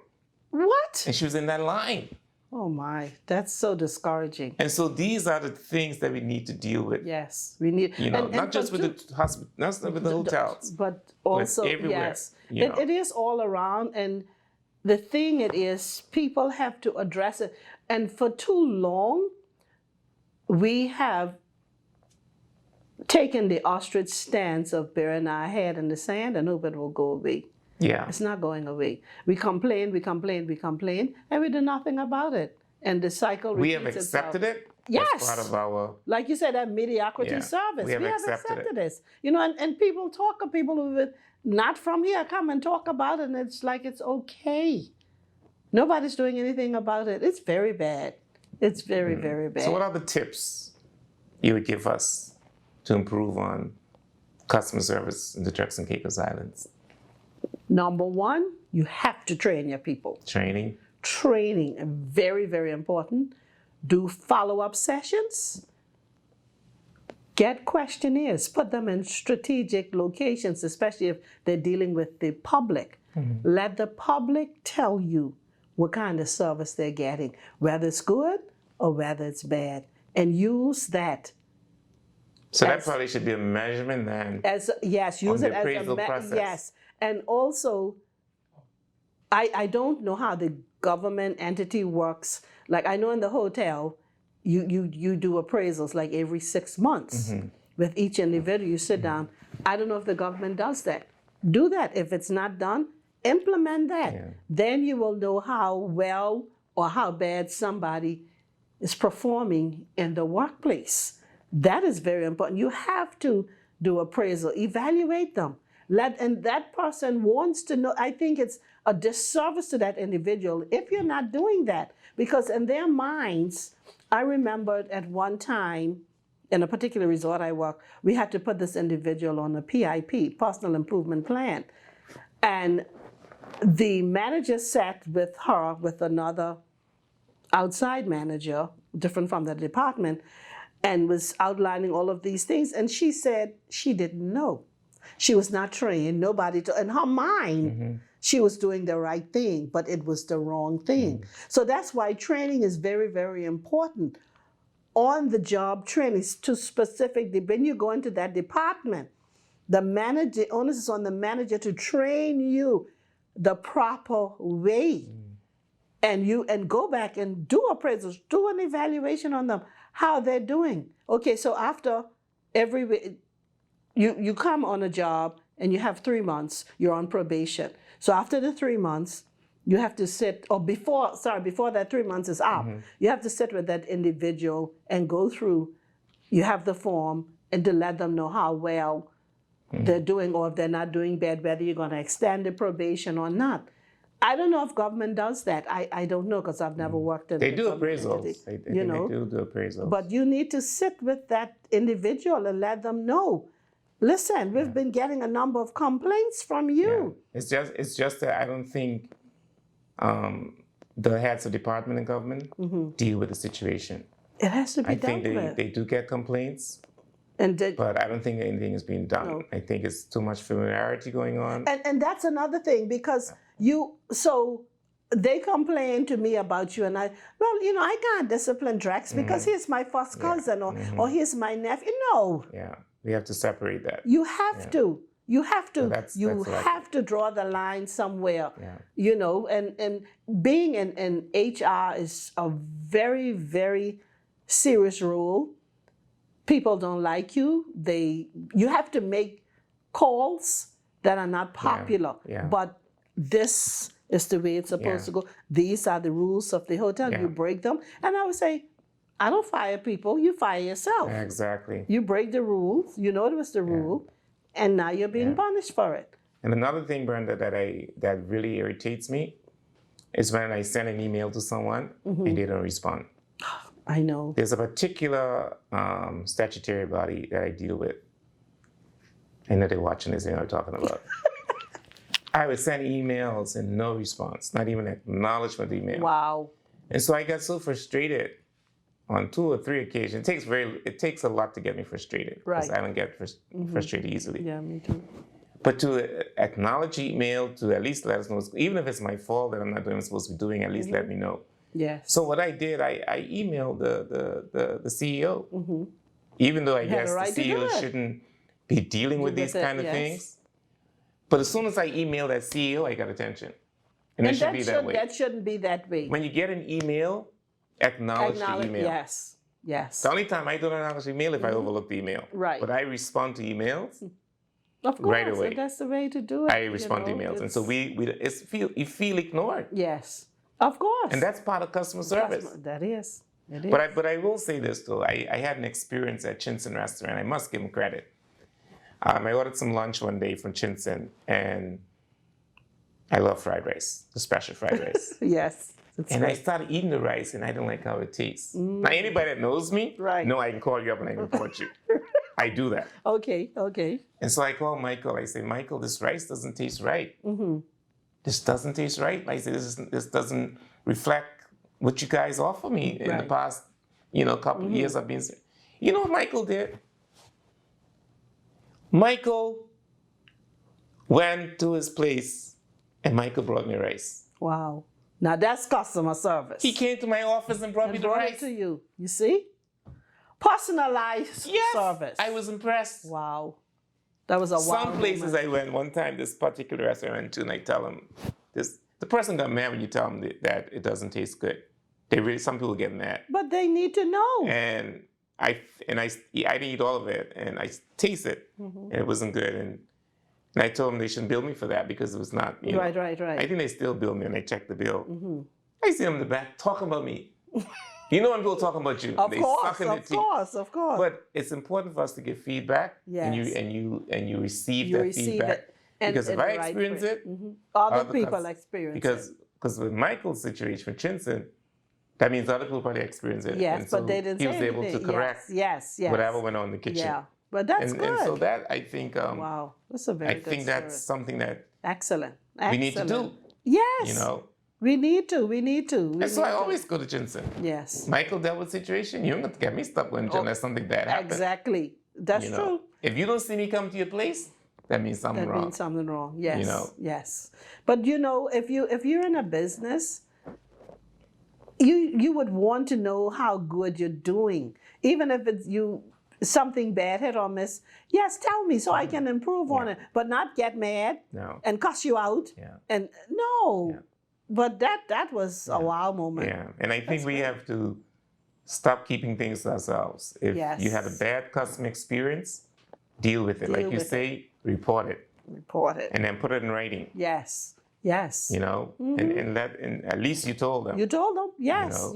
Speaker 3: What?
Speaker 2: And she was in that line.
Speaker 3: Oh my, that's so discouraging.
Speaker 2: And so these are the things that we need to deal with.
Speaker 3: Yes, we need.
Speaker 2: You know,
Speaker 3: and
Speaker 2: not just with the hospital, not with the hotels.
Speaker 3: but also
Speaker 2: everywhere,
Speaker 3: yes,
Speaker 2: you know.
Speaker 3: it is all around. And the thing it is, people have to address it. And for too long, we have taken the ostrich stance of burying our head in the sand and hope it will go away.
Speaker 2: Yeah.
Speaker 3: It's not going away. We complain, and we do nothing about it. And the cycle repeats
Speaker 2: We have
Speaker 3: itself.
Speaker 2: accepted it.
Speaker 3: Yes.
Speaker 2: As part of our,
Speaker 3: Like you said, that mediocrity
Speaker 2: Yeah,
Speaker 3: service.
Speaker 2: we have accepted
Speaker 3: accepted this. You know, and people who are not from here come and talk about it, and it's like it's okay. Nobody's doing anything about it. It's very bad. It's very, very bad.
Speaker 2: So what are the tips you would give us to improve on customer service in the Turks and Caicos Islands?
Speaker 3: Number one, you have to train your people.
Speaker 2: Training.
Speaker 3: Training, very, very important. do follow-up sessions, get questionnaires, put them in strategic locations, especially if they're dealing with the public. Let the public tell you what kind of service they're getting, whether it's good or whether it's bad, and use that.
Speaker 2: So that probably should be a measurement then.
Speaker 3: Use
Speaker 2: the
Speaker 3: it as
Speaker 2: appraisal process.
Speaker 3: Yes, and also, I don't know how the government entity works. Like I know in the hotel, you do appraisals like every 6 months with each individual. You sit down. I don't know if the government does that. Do that. If it's not done, implement that.
Speaker 2: Yeah.
Speaker 3: Then you will know how well or how bad somebody is performing in the workplace. That is very important. You have to do appraisal, evaluate them. And that person wants to know. I think it's a disservice to that individual if you're not doing that, because in their minds, I remembered at one time in a particular resort I worked, we had to put this individual on a PIP, personal improvement plan. And the manager sat with her with another outside manager, different from the department, and was outlining all of these things. And she said she didn't know. She was not trained. In her mind, she was doing the right thing, but it was the wrong thing. So that's why training is very, very important. On the job training to specifically, when you go into that department, the onus is on the manager to train you the proper way. And go back and do appraisals, do an evaluation on them, how they're doing. Okay, so after you come on a job and you have 3 months, you're on probation. So after the 3 months, you have to sit, before that 3 months is up, you have to sit with that individual and go through, you have the form, and to let them know how well they're doing, or if they're not doing bad, whether you're going to extend the probation or not. I don't know if government does that. I don't know, because I've never worked in.
Speaker 2: They do appraisals. They do appraisals.
Speaker 3: But you need to sit with that individual and let them know. Listen, we've been getting a number of complaints from you.
Speaker 2: Yeah. It's just that I don't think the heads of department and government deal with the situation.
Speaker 3: It has to be
Speaker 2: dealt with. I think they do get complaints. But I don't think anything is being done. No. I think it's too much familiarity going on.
Speaker 3: And that's another thing, because they complain to me about you, and I can't discipline Drex because he's my first cousin or he's my nephew. No.
Speaker 2: Yeah, we have to separate that.
Speaker 3: You have to. You have to. So have to draw the line somewhere. Yeah. And being in HR is a very, very serious role. People don't like you. You have to make calls that are not popular. Yeah. But this is the way it's supposed to go. These are the rules of the hotel. You break them. And I would say, I don't fire people. You fire yourself.
Speaker 2: Exactly.
Speaker 3: You break the rules. You know it was the rule. And now you're being punished for it.
Speaker 2: And another thing, Brenda, that really irritates me is when I send an email to someone and they don't respond.
Speaker 3: I know.
Speaker 2: There's a particular statutory body that I deal with. I know they're watching this, they know what I'm talking about. I would send emails and no response, not even acknowledgement email.
Speaker 3: Wow.
Speaker 2: And so I got so frustrated on 2 or 3 occasions. It takes a lot to get me frustrated.
Speaker 3: Right.
Speaker 2: Because I don't get frustrated easily.
Speaker 3: Yeah, me too.
Speaker 2: But to acknowledge email, to at least let us know, even if it's my fault that I'm not doing what I'm supposed to be doing, at least let me know.
Speaker 3: Yes.
Speaker 2: So what I did, I emailed the CEO, even though I guess the CEO shouldn't be dealing with these kind of things. But as soon as I emailed that CEO, I got attention. And it should be that way.
Speaker 3: That shouldn't be that way.
Speaker 2: When you get an email, acknowledge the email.
Speaker 3: Yes, yes.
Speaker 2: The only time I don't acknowledge the email if I overlook the email.
Speaker 3: Right.
Speaker 2: But I respond to emails
Speaker 3: of course,
Speaker 2: right away.
Speaker 3: That's the way to do it.
Speaker 2: I respond to emails. And so you feel ignored.
Speaker 3: Yes. Of course.
Speaker 2: And that's part of customer service.
Speaker 3: That is. It is.
Speaker 2: But I will say this though. I had an experience at Chinson Restaurant. I must give them credit. I ordered some lunch one day from Chinson, and I love fried rice, the special fried rice.
Speaker 3: Yes.
Speaker 2: And I started eating the rice, and I don't like how it tastes. Now, anybody that knows me, know I can call you up and I can report you. I do that.
Speaker 3: Okay.
Speaker 2: And so I call Michael. I say, Michael, this rice doesn't taste right. This doesn't taste right. I say, this doesn't reflect what you guys offer me in the past a couple of years I've been. You know what Michael did? Michael went to his place, and Michael brought me rice.
Speaker 3: Wow. Now that's customer service.
Speaker 2: He came to my office and brought me the
Speaker 3: brought
Speaker 2: rice.
Speaker 3: it to you. You see? Personalized service.
Speaker 2: I was impressed.
Speaker 3: Wow. That was a wow
Speaker 2: Some places
Speaker 3: moment.
Speaker 2: I went, one time, this particular restaurant I went to, and I tell them, the person got mad when you tell them that it doesn't taste good. Some people get mad.
Speaker 3: But they need to know.
Speaker 2: And I didn't eat all of it, and I tasted it, and it wasn't good. And I told them they shouldn't bill me for that because it was not,
Speaker 3: Right.
Speaker 2: I think they still bill me, and I checked the bill. I see them in the back talking about me. You know when people talking about you,
Speaker 3: Of
Speaker 2: they
Speaker 3: course,
Speaker 2: suck in their
Speaker 3: of
Speaker 2: teeth.
Speaker 3: course.
Speaker 2: But it's important for us to give feedback, and
Speaker 3: Yes.
Speaker 2: you receive
Speaker 3: You
Speaker 2: that
Speaker 3: receive
Speaker 2: feedback.
Speaker 3: it. And
Speaker 2: Because if
Speaker 3: in
Speaker 2: I
Speaker 3: the right
Speaker 2: experience
Speaker 3: way.
Speaker 2: it,
Speaker 3: Other
Speaker 2: other
Speaker 3: people
Speaker 2: cus-
Speaker 3: experience it.
Speaker 2: because with Michael's situation with Chinson, that means other people probably experience it.
Speaker 3: Yes,
Speaker 2: and so
Speaker 3: but they didn't
Speaker 2: he
Speaker 3: say
Speaker 2: was able to
Speaker 3: anything.
Speaker 2: correct
Speaker 3: Yes.
Speaker 2: whatever went on in the kitchen.
Speaker 3: Yeah, but that's
Speaker 2: and,
Speaker 3: good.
Speaker 2: and so that I think
Speaker 3: Wow, that's a very
Speaker 2: I
Speaker 3: good
Speaker 2: think that's
Speaker 3: story.
Speaker 2: something that
Speaker 3: Excellent.
Speaker 2: we need to do.
Speaker 3: Yes. We need to.
Speaker 2: And so I always go to Chinson.
Speaker 3: Yes.
Speaker 2: Michael dealt with situation. You don't have to get me stuck going to unless something bad happens.
Speaker 3: Exactly. That's true.
Speaker 2: If you don't see me come to your place, that means something
Speaker 3: That
Speaker 2: wrong.
Speaker 3: means something wrong. Yes.
Speaker 2: know.
Speaker 3: Yes. But if you're in a business, you would want to know how good you're doing, even if it's something bad hit or miss. Yes, tell me so I can improve on it, but not get mad
Speaker 2: No.
Speaker 3: and cuss you out.
Speaker 2: Yeah.
Speaker 3: And no.
Speaker 2: Yeah.
Speaker 3: But that was a wow moment.
Speaker 2: Yeah. And I think we have to stop keeping things to ourselves. If you have a bad customer experience, deal with it.
Speaker 3: Deal
Speaker 2: Like you
Speaker 3: with
Speaker 2: say, report it.
Speaker 3: Report it.
Speaker 2: And then put it in writing.
Speaker 3: Yes.
Speaker 2: And at least you told them.
Speaker 3: You told them, yes,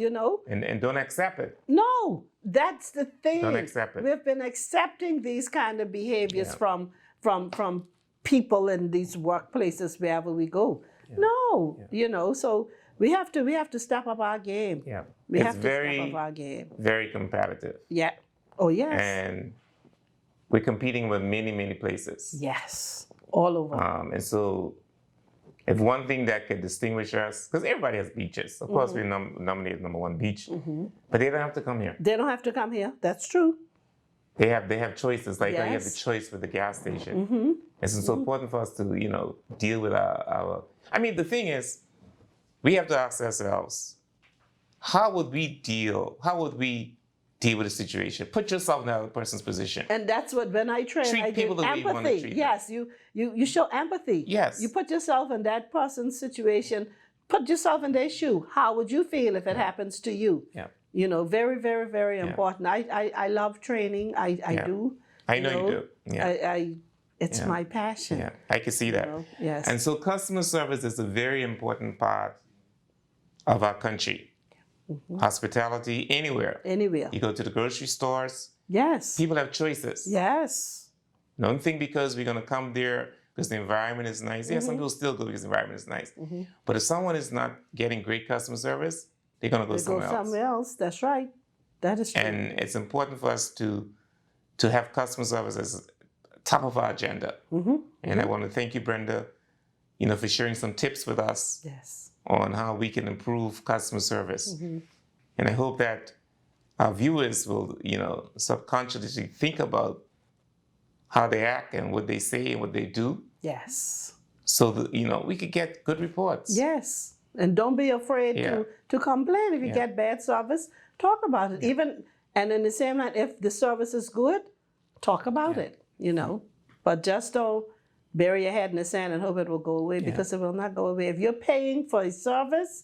Speaker 2: And don't accept it.
Speaker 3: No, that's the thing.
Speaker 2: Don't accept it.
Speaker 3: We've been accepting these kind of behaviors from people in these workplaces wherever we go. Yeah. No, so we have to step up our game.
Speaker 2: Yeah.
Speaker 3: We
Speaker 2: It's
Speaker 3: have to step up our game.
Speaker 2: very competitive.
Speaker 3: Yeah. Oh yes.
Speaker 2: And we're competing with many, many places.
Speaker 3: Yes. All over.
Speaker 2: And so if one thing that could distinguish us, because everybody has beaches. Of course, we're nominated #1 beach, but they don't have to come here.
Speaker 3: They don't have to come here. That's true.
Speaker 2: They have choices, like how you have the
Speaker 3: Yes.
Speaker 2: choice with the gas station. And so it's so important for us to, deal with our. I mean, the thing is, we have to ask ourselves, how would we deal with a situation? Put yourself in that person's position.
Speaker 3: And that's what when I train,
Speaker 2: Treat
Speaker 3: I
Speaker 2: people
Speaker 3: give
Speaker 2: the way you wanna
Speaker 3: empathy.
Speaker 2: treat them.
Speaker 3: Yes, you show empathy.
Speaker 2: Yes.
Speaker 3: You put yourself in that person's situation. Put yourself in their shoe. How would you feel if it happens to you?
Speaker 2: Yeah.
Speaker 3: Very, very, very important. I love training. I do.
Speaker 2: I know you do. Yeah.
Speaker 3: It's
Speaker 2: Yeah.
Speaker 3: my passion.
Speaker 2: Yeah, I can see that.
Speaker 3: Yes.
Speaker 2: And so customer service is a very important part of our country. Hospitality, anywhere.
Speaker 3: Anywhere.
Speaker 2: You go to the grocery stores,
Speaker 3: Yes.
Speaker 2: people have choices.
Speaker 3: Yes.
Speaker 2: Don't think because we're going to come there because the environment is nice. Yeah, some people still go because the environment is nice. But if someone is not getting great customer service, they're going to go
Speaker 3: They
Speaker 2: somewhere
Speaker 3: go
Speaker 2: else.
Speaker 3: somewhere else. That's right. That is true.
Speaker 2: And it's important for us to have customer service as top of our agenda. And I want to thank you, Brenda, for sharing some tips with us
Speaker 3: Yes.
Speaker 2: on how we can improve customer service. And I hope that our viewers will, subconsciously think about how they act and what they say and what they do,
Speaker 3: Yes.
Speaker 2: so that, we could get good reports.
Speaker 3: Yes. And don't be afraid to complain. If you get bad service, talk about it. And in the same line, if the service is good, talk about it, But just don't bury your head in the sand and hope it will go away, because it will not go away. If you're paying for a service,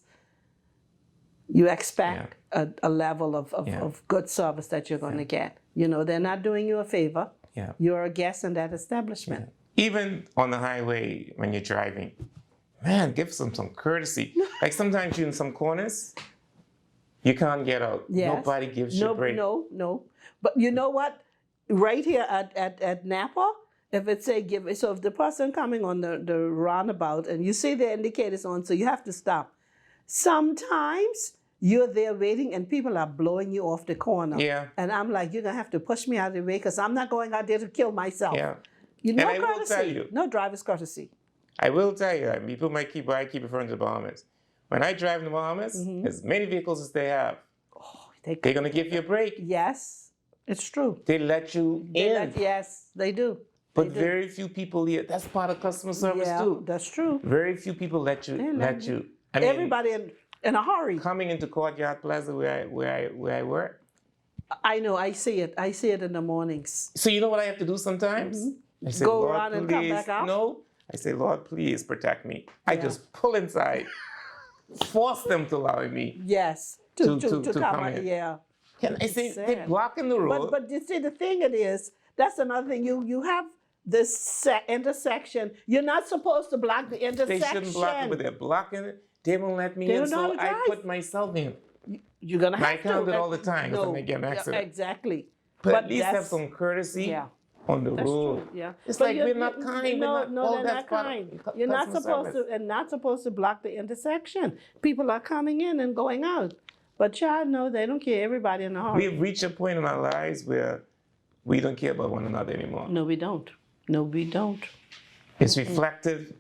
Speaker 3: you expect a level of good service that you're going to get. They're not doing you a favor.
Speaker 2: Yeah.
Speaker 3: You're a guest in that establishment.
Speaker 2: Even on the highway when you're driving, man, give some courtesy. Like sometimes you're in some corners, you can't get out.
Speaker 3: Yes.
Speaker 2: Nobody gives you a break.
Speaker 3: No. But you know what? Right here at Napa, if it say so if the person coming on the roundabout and you see the indicators on, so you have to stop. Sometimes you're there waiting and people are blowing you off the corner.
Speaker 2: Yeah.
Speaker 3: And I'm like, you're going to have to push me out of the way because I'm not going out there to kill myself.
Speaker 2: Yeah.
Speaker 3: You know,
Speaker 2: And I will
Speaker 3: courtesy.
Speaker 2: tell you-
Speaker 3: No driver's courtesy.
Speaker 2: I will tell you, people might keep referring to the Bahamas. When I drive in the Bahamas, as many vehicles as they have, They're gonna give you a break.
Speaker 3: Yes, it's true.
Speaker 2: They let you in.
Speaker 3: Yes, they do.
Speaker 2: But very few people here. That's part of customer service
Speaker 3: Yeah,
Speaker 2: too.
Speaker 3: that's true.
Speaker 2: Very few people let you. I mean,
Speaker 3: Everybody in a hurry.
Speaker 2: coming into Courtyard Plaza where I work.
Speaker 3: I know. I see it. I see it in the mornings.
Speaker 2: So you know what I have to do sometimes? I say,
Speaker 3: Go
Speaker 2: Lord,
Speaker 3: around and come back out?
Speaker 2: No. I say, Lord, please protect me. I just pull inside, force them to allow me.
Speaker 3: Yes.
Speaker 2: To
Speaker 3: come
Speaker 2: come
Speaker 3: out.
Speaker 2: in.
Speaker 3: Yeah.
Speaker 2: Can I say
Speaker 3: Sad.
Speaker 2: they're blocking the road?
Speaker 3: But you see, the thing it is, that's another thing. You have this intersection. You're not supposed to block the
Speaker 2: they
Speaker 3: intersection.
Speaker 2: shouldn't block it, but they're blocking it. They won't let me
Speaker 3: They
Speaker 2: in,
Speaker 3: don't know how
Speaker 2: so
Speaker 3: to
Speaker 2: I
Speaker 3: drive.
Speaker 2: put myself in.
Speaker 3: You're gonna have
Speaker 2: I count
Speaker 3: to.
Speaker 2: it all the time because I may get an accident.
Speaker 3: Exactly.
Speaker 2: But at least have
Speaker 3: that's-
Speaker 2: some courtesy
Speaker 3: Yeah.
Speaker 2: on the
Speaker 3: That's
Speaker 2: road.
Speaker 3: true. Yeah.
Speaker 2: It's
Speaker 3: But
Speaker 2: like we're not kind.
Speaker 3: No,
Speaker 2: well,
Speaker 3: they're
Speaker 2: that's
Speaker 3: not
Speaker 2: part
Speaker 3: kind.
Speaker 2: of
Speaker 3: You're not
Speaker 2: customer
Speaker 3: supposed
Speaker 2: service.
Speaker 3: to, and not supposed to block the intersection. People are coming in and going out. But y'all know they don't care. Everybody in a hurry.
Speaker 2: We've reached a point in our lives where we don't care about one another anymore.
Speaker 3: No, we don't. No, we don't.
Speaker 2: It's reflective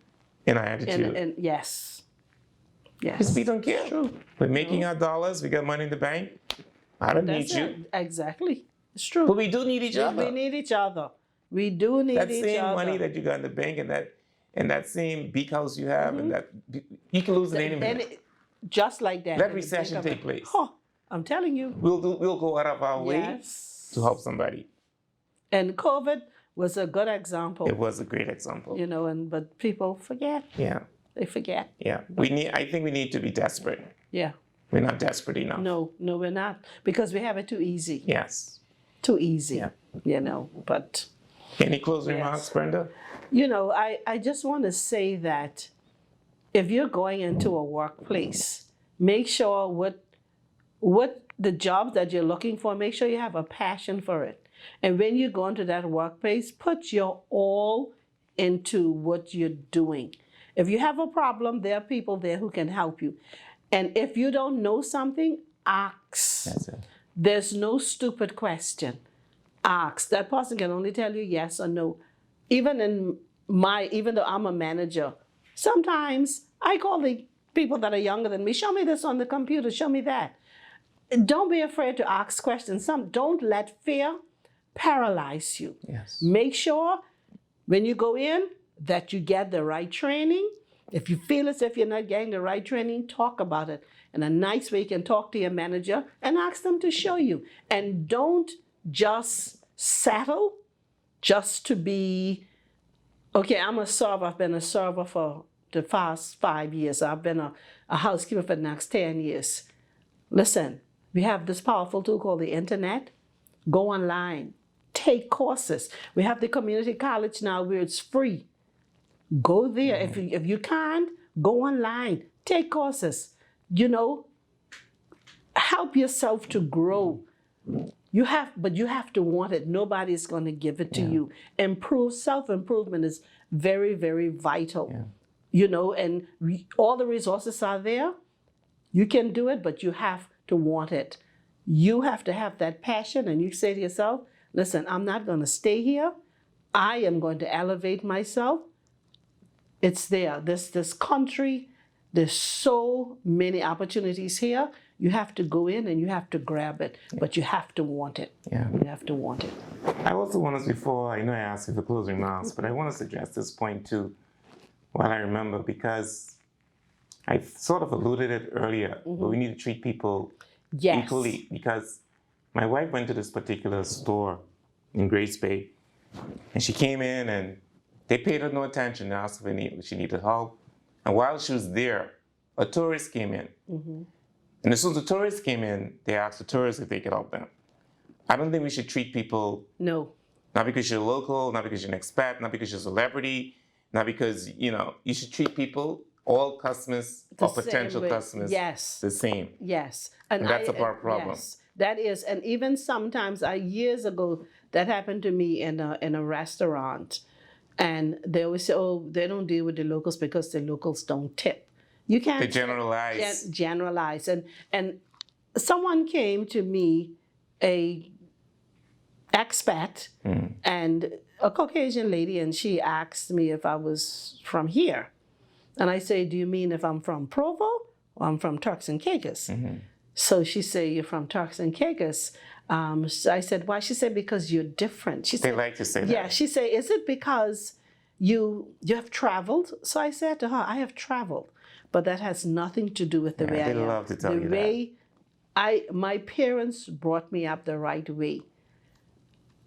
Speaker 2: in our attitude.
Speaker 3: And yes.
Speaker 2: Because
Speaker 3: Yes.
Speaker 2: we don't care.
Speaker 3: True.
Speaker 2: We're making our dollars. We got money in the bank. I don't need
Speaker 3: That's
Speaker 2: you.
Speaker 3: it. Exactly. It's true.
Speaker 2: But we do need each other.
Speaker 3: We need each other. We do need
Speaker 2: That
Speaker 3: each
Speaker 2: same
Speaker 3: other.
Speaker 2: money that you got in the bank and that same big house you have and that you can lose it any minute.
Speaker 3: And just like that.
Speaker 2: Let
Speaker 3: And
Speaker 2: recession
Speaker 3: think of
Speaker 2: take
Speaker 3: it.
Speaker 2: place.
Speaker 3: Oh, I'm telling you.
Speaker 2: We'll go out of our way
Speaker 3: Yes.
Speaker 2: to help somebody.
Speaker 3: And COVID was a good example.
Speaker 2: It was a great example.
Speaker 3: You know, but people forget.
Speaker 2: Yeah,
Speaker 3: They forget.
Speaker 2: yeah. I think we need to be desperate.
Speaker 3: Yeah.
Speaker 2: We're not desperate enough.
Speaker 3: No, we're not. Because we have it too easy.
Speaker 2: Yes.
Speaker 3: Too easy.
Speaker 2: Yeah.
Speaker 3: You know, but,
Speaker 2: Any closing
Speaker 3: Yes.
Speaker 2: remarks, Brenda?
Speaker 3: you know, I just want to say that if you're going into a workplace, make sure what the job that you're looking for, make sure you have a passion for it. And when you go into that workplace, put your all into what you're doing. If you have a problem, there are people there who can help you. And if you don't know something, ask.
Speaker 2: That's it.
Speaker 3: There's no stupid question. Ask. That person can only tell you yes or no. Even though I'm a manager, sometimes I call the people that are younger than me, show me this on the computer, show me that. Don't be afraid to ask questions. Don't let fear paralyze you.
Speaker 2: Yes.
Speaker 3: Make sure when you go in that you get the right training. If you feel as if you're not getting the right training, talk about it in a nice way. You can talk to your manager and ask them to show you. And don't just settle just to be, okay, I'm a server. I've been a server for the past 5 years. I've been a housekeeper for the next 10 years. Listen, we have this powerful tool called the internet. Go online. Take courses. We have the community college now where it's free. Go there. If you can't, go online. Take courses. You know, help yourself to grow. But you have to want it. Nobody's going to give it to you. Self-improvement is very, very vital.
Speaker 2: Yeah.
Speaker 3: You know, and all the resources are there. You can do it, but you have to want it. You have to have that passion, and you say to yourself, listen, I'm not going to stay here. I am going to elevate myself. It's there. This country, there's so many opportunities here. You have to go in and you have to grab it, but you have to want it.
Speaker 2: Yeah.
Speaker 3: You have to want it.
Speaker 2: I also want us before, I know I asked you for closing remarks, but I want us to address this point too, while I remember, because I sort of alluded it earlier, but we need to treat people
Speaker 3: Yes.
Speaker 2: equally, because my wife went to this particular store in Grace Bay, and she came in and they paid her no attention and asked if she needed help. And while she was there, a tourist came in. And as soon as the tourist came in, they asked the tourist if they could help them. I don't think we should treat people,
Speaker 3: No.
Speaker 2: not because you're local, not because you're an expat, not because you're a celebrity, not because, you should treat people, all customers
Speaker 3: The
Speaker 2: or potential
Speaker 3: same way.
Speaker 2: customers,
Speaker 3: Yes.
Speaker 2: the same.
Speaker 3: Yes.
Speaker 2: And that's a part problem.
Speaker 3: Yes, that is. And even sometimes, years ago, that happened to me in a restaurant. And they always say, oh, they don't deal with the locals because the locals don't tip. You can't
Speaker 2: They generalize.
Speaker 3: generalize. And someone came to me, a expat, and a Caucasian lady, and she asked me if I was from here. And I say, do you mean if I'm from Provo or I'm from Turks and Caicos? So she said, "You're from Turks and Caicos." So I said, "Why?" She said, "Because you're different." She
Speaker 2: They
Speaker 3: said,
Speaker 2: like to say
Speaker 3: "Yeah."
Speaker 2: that.
Speaker 3: She said, "Is it because you have traveled?" So I said to her, "I have traveled, but that has nothing to do with the way
Speaker 2: they
Speaker 3: I am.
Speaker 2: love to tell
Speaker 3: the
Speaker 2: you
Speaker 3: way my parents brought me up the right way.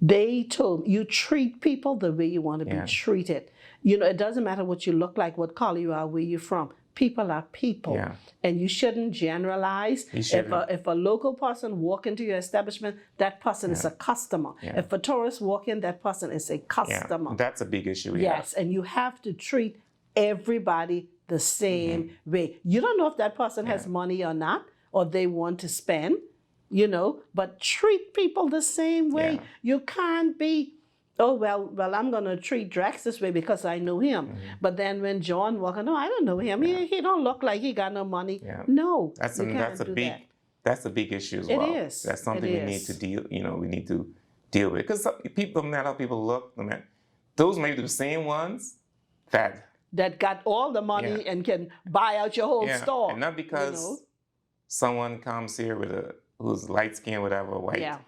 Speaker 3: They told you treat people the way you want to
Speaker 2: Yeah.
Speaker 3: be treated. You know, it doesn't matter what you look like, what color you are, where you're from. People are people,
Speaker 2: Yeah.
Speaker 3: and you shouldn't generalize.
Speaker 2: You shouldn't.
Speaker 3: If a local person walk into your establishment, that person is a customer.
Speaker 2: Yeah.
Speaker 3: If a tourist walk in, that person is a
Speaker 2: Yeah,
Speaker 3: customer.
Speaker 2: that's a big issue we
Speaker 3: Yes, and you have to treat everybody the same way. You don't know if that person has money or not, or they want to spend, you know, but treat people the same way.
Speaker 2: Yeah.
Speaker 3: You can't be, oh, well, I'm going to treat Drax this way because I know him. But then when John walk in, no, I don't know him. He don't look like he got no money.
Speaker 2: Yeah.
Speaker 3: No,
Speaker 2: That's
Speaker 3: you can't
Speaker 2: that's a
Speaker 3: do
Speaker 2: big
Speaker 3: that.
Speaker 2: that's a big issue as
Speaker 3: It
Speaker 2: well.
Speaker 3: is.
Speaker 2: That's something
Speaker 3: It
Speaker 2: we need
Speaker 3: is.
Speaker 2: to deal. We need to deal with because people, no matter how people look, no matter, those may be the same ones
Speaker 3: That got all the money and can buy out your whole store.
Speaker 2: and not because
Speaker 3: know?
Speaker 2: someone comes here with who's light skinned, whatever, white,
Speaker 3: Yeah.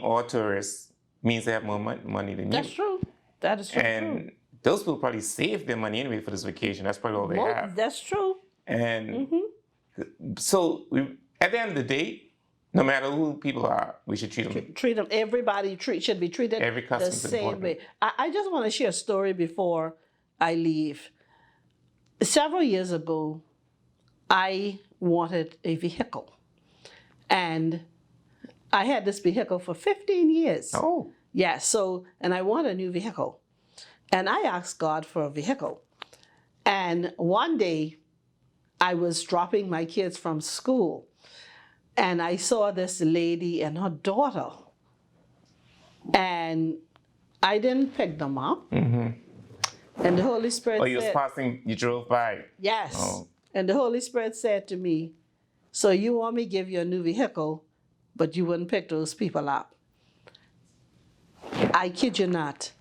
Speaker 2: or tourists means they have more money than
Speaker 3: That's
Speaker 2: you.
Speaker 3: true. That is true.
Speaker 2: And those people probably saved their money anyway for this vacation. That's probably all they have.
Speaker 3: That's true.
Speaker 2: And so at the end of the day, no matter who people are, we should treat them.
Speaker 3: Treat them. Everybody should be treated
Speaker 2: Every
Speaker 3: the
Speaker 2: customer's
Speaker 3: same
Speaker 2: important.
Speaker 3: way. I just want to share a story before I leave. Several years ago, I wanted a vehicle, and I had this vehicle for 15 years.
Speaker 2: Oh,
Speaker 3: Yeah, so, and I want a new vehicle. And I asked God for a vehicle. And one day, I was dropping my kids from school, and I saw this lady and her daughter. And I didn't pick them up. And the Holy Spirit
Speaker 2: oh, you was
Speaker 3: said,
Speaker 2: passing, you drove by.
Speaker 3: yes.
Speaker 2: Oh.
Speaker 3: And the Holy Spirit said to me, so you want me to give you a new vehicle, but you wouldn't pick those people up. I kid you not.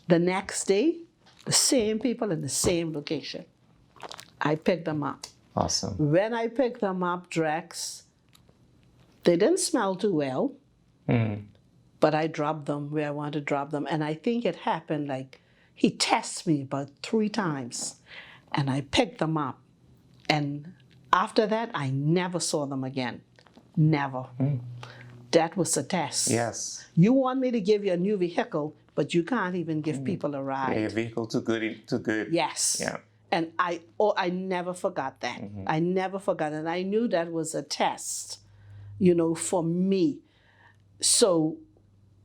Speaker 3: The next day, the same people in the same location. I picked them up.
Speaker 2: Awesome.
Speaker 3: When I picked them up, Drex, they didn't smell too well, but I dropped them where I wanted to drop them. And I think it happened like he tested me about 3 times, and I picked them up. And after that, I never saw them again. Never. That was a test.
Speaker 2: Yes.
Speaker 3: You want me to give you a new vehicle, but you can't even give people a ride.
Speaker 2: Yeah, your vehicle too good.
Speaker 3: Yes.
Speaker 2: Yeah.
Speaker 3: And I never forgot that. I never forgot it. And I knew that was a test, for me. So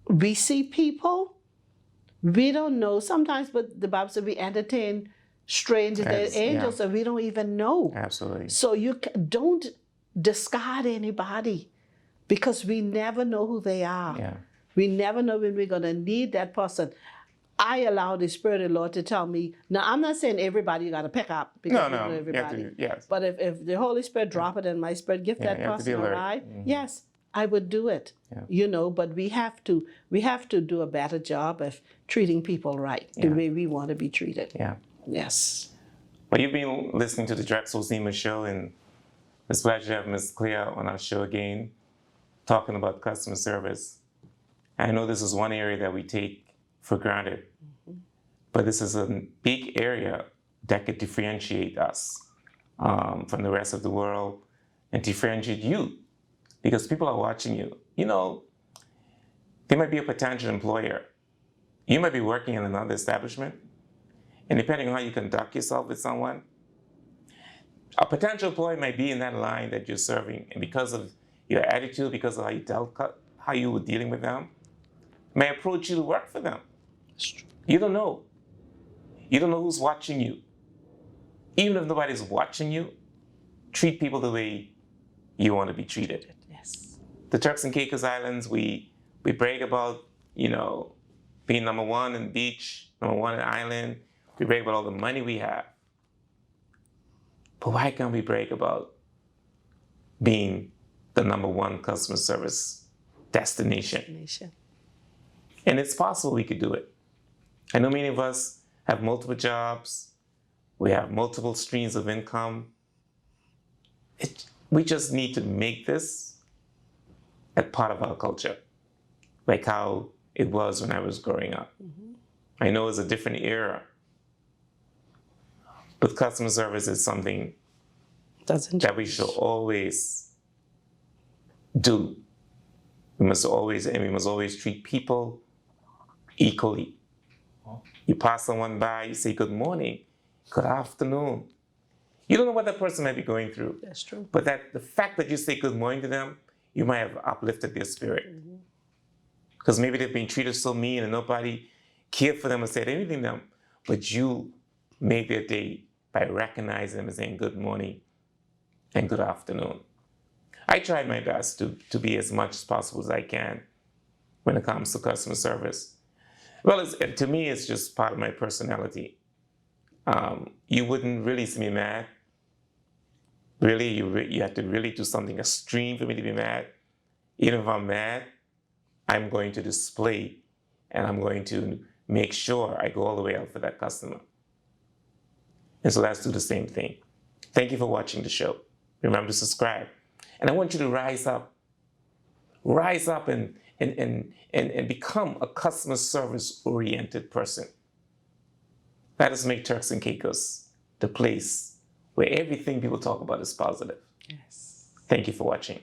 Speaker 3: we see people, we don't know sometimes, but the Bible says we entertain strangers, they're angels that we don't even know.
Speaker 2: Absolutely.
Speaker 3: So you don't discard anybody because we never know who they are.
Speaker 2: Yeah.
Speaker 3: We never know when we're going to need that person. I allow the Spirit of the Lord to tell me. Now, I'm not saying everybody you got to pick up because we know
Speaker 2: You have
Speaker 3: everybody.
Speaker 2: to, yes.
Speaker 3: But if the Holy Spirit drop it in my spirit, give that
Speaker 2: you have to be
Speaker 3: person a
Speaker 2: alert.
Speaker 3: ride. Yes, I would do it. But we have to do a better job of treating people right, the way we want to be treated.
Speaker 2: Yeah.
Speaker 3: Yes.
Speaker 2: Well, you've been listening to the Drexel Seaman Show, and it's a pleasure to have Ms. Clare on our show again, talking about customer service. I know this is one area that we take for granted, but this is a big area that could differentiate us from the rest of the world and differentiate you, because people are watching you. They might be a potential employer. You might be working in another establishment, and depending on how you conduct yourself with someone, a potential employee might be in that line that you're serving, and because of your attitude, because of how you were dealing with them, may approach you to work for them. You don't know. You don't know who's watching you. Even if nobody's watching you, treat people the way you want to be treated.
Speaker 3: Yes.
Speaker 2: The Turks and Caicos Islands, we brag about, being number 1 in beach, number 1 in island. We brag about all the money we have. But why can't we brag about being the number 1 customer service destination? And it's possible we could do it. I know many of us have multiple jobs. We have multiple streams of income. we just need to make this a part of our culture, like how it was when I was growing up. I know it's a different era, but customer service is something that we should always do. We must always treat people equally. You pass someone by, you say good morning, good afternoon. You don't know what that person might be going through.
Speaker 3: That's true.
Speaker 2: But the fact that you say good morning to them, you might have uplifted their spirit. Because maybe they've been treated so mean and nobody cared for them or said anything to them. But you made their day by recognizing them and saying good morning and good afternoon. I try my best to be as much as possible as I can when it comes to customer service. Well, to me, it's just part of my personality. You wouldn't really see me mad. Really, you have to really do something extreme for me to be mad. Even if I'm mad, I'm going to display and I'm going to make sure I go all the way out for that customer. And so let's do the same thing. Thank you for watching the show. Remember to subscribe. And I want you to rise up and become a customer service oriented person. Let us make Turks and Caicos the place where everything people talk about is positive.
Speaker 3: Yes.
Speaker 2: Thank you for watching.